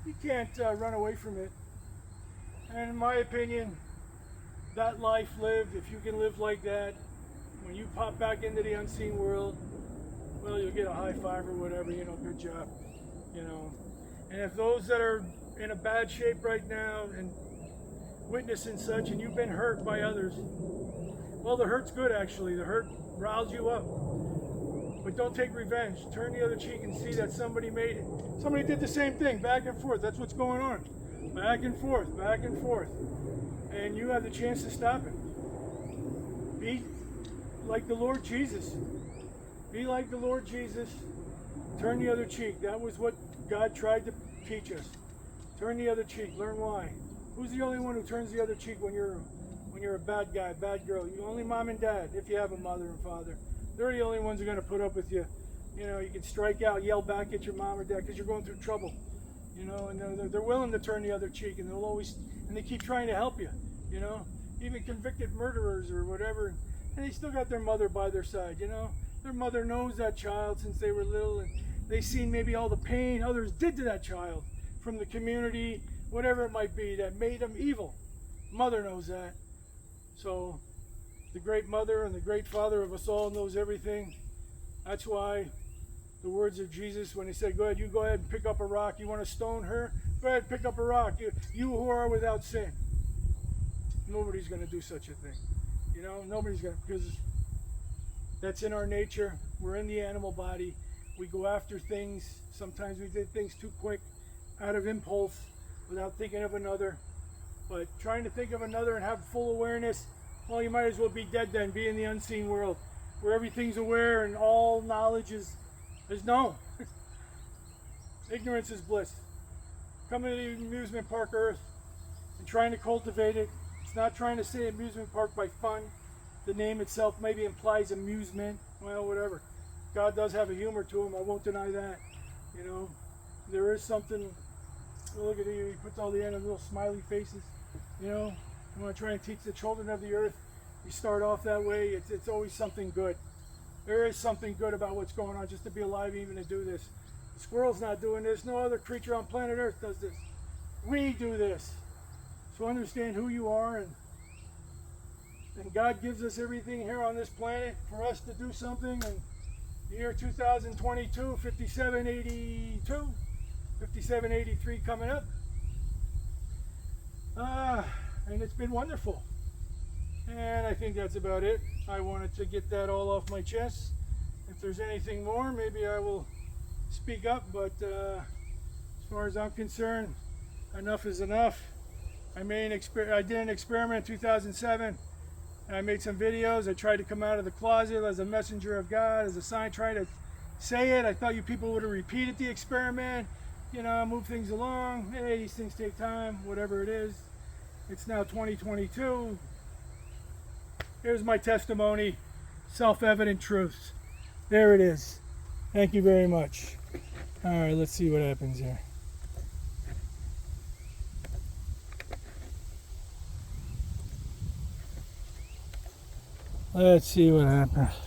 You can't run away from it. And in my opinion, that life lived, if you can live like that, when you pop back into the unseen world, well, you'll get a high five or whatever, you know, good job, you know. And if those that are in a bad shape right now and witnessing such, and you've been hurt by others, well, the hurt's good actually. The hurt riles you up. But don't take revenge. Turn the other cheek and see that somebody made it. Somebody did the same thing, back and forth. That's what's going on. Back and forth, back and forth. And you have the chance to stop it. Be like the Lord Jesus. Be like the Lord Jesus. Turn the other cheek. That was what God tried to teach us. Turn the other cheek. Learn why. Who's the only one who turns the other cheek when you're a bad guy, bad girl? You only mom and dad, if you have a mother and father. They're the only ones who are going to put up with you. You know, you can strike out, yell back at your mom or dad because you're going through trouble. You know, and they're willing to turn the other cheek, and they keep trying to help you. You know, even convicted murderers or whatever, and they still got their mother by their side. You know, their mother knows that child since they were little, and they've seen maybe all the pain others did to that child from the community, whatever it might be, that made them evil. Mother knows that. So the great mother and the great father of us all knows everything. That's why the words of Jesus, when He said, you go ahead and pick up a rock. You want to stone her? Go ahead and pick up a rock. You who are without sin. Nobody's going to do such a thing. You know, nobody's going to, because that's in our nature. We're in the animal body. We go after things. Sometimes we did things too quick, out of impulse, without thinking of another. But trying to think of another and have full awareness, well, you might as well be dead then, be in the unseen world, where everything's aware and all knowledge is known. Ignorance is bliss. Coming to the amusement park Earth and trying to cultivate it. It's not trying to say amusement park by fun. The name itself maybe implies amusement. Well, whatever. God does have a humor to Him. I won't deny that. You know, there is something. Look at He puts all the animals, little smiley faces. You know, you want to try and teach the children of the earth. You start off that way. It's always something good. There is something good about what's going on, just to be alive, even to do this. The squirrel's not doing this. No other creature on planet Earth does this. We do this. So understand who you are, and God gives us everything here on this planet for us to do something. And year 2022, 5782, 5783 coming up. And it's been wonderful. And I think that's about it. I wanted to get that all off my chest. If there's anything more, maybe I will speak up, but as far as I'm concerned, enough is enough. I did an experiment in 2007, and I made some videos. I tried to come out of the closet as a messenger of God, as a sign, trying to say it. I thought you people would have repeated the experiment, you know, move things along. Hey, these things take time, whatever it is. It's now 2022. Here's my testimony, self-evident truths. There it is. Thank you very much. All right, let's see what happens here. Let's see what happens.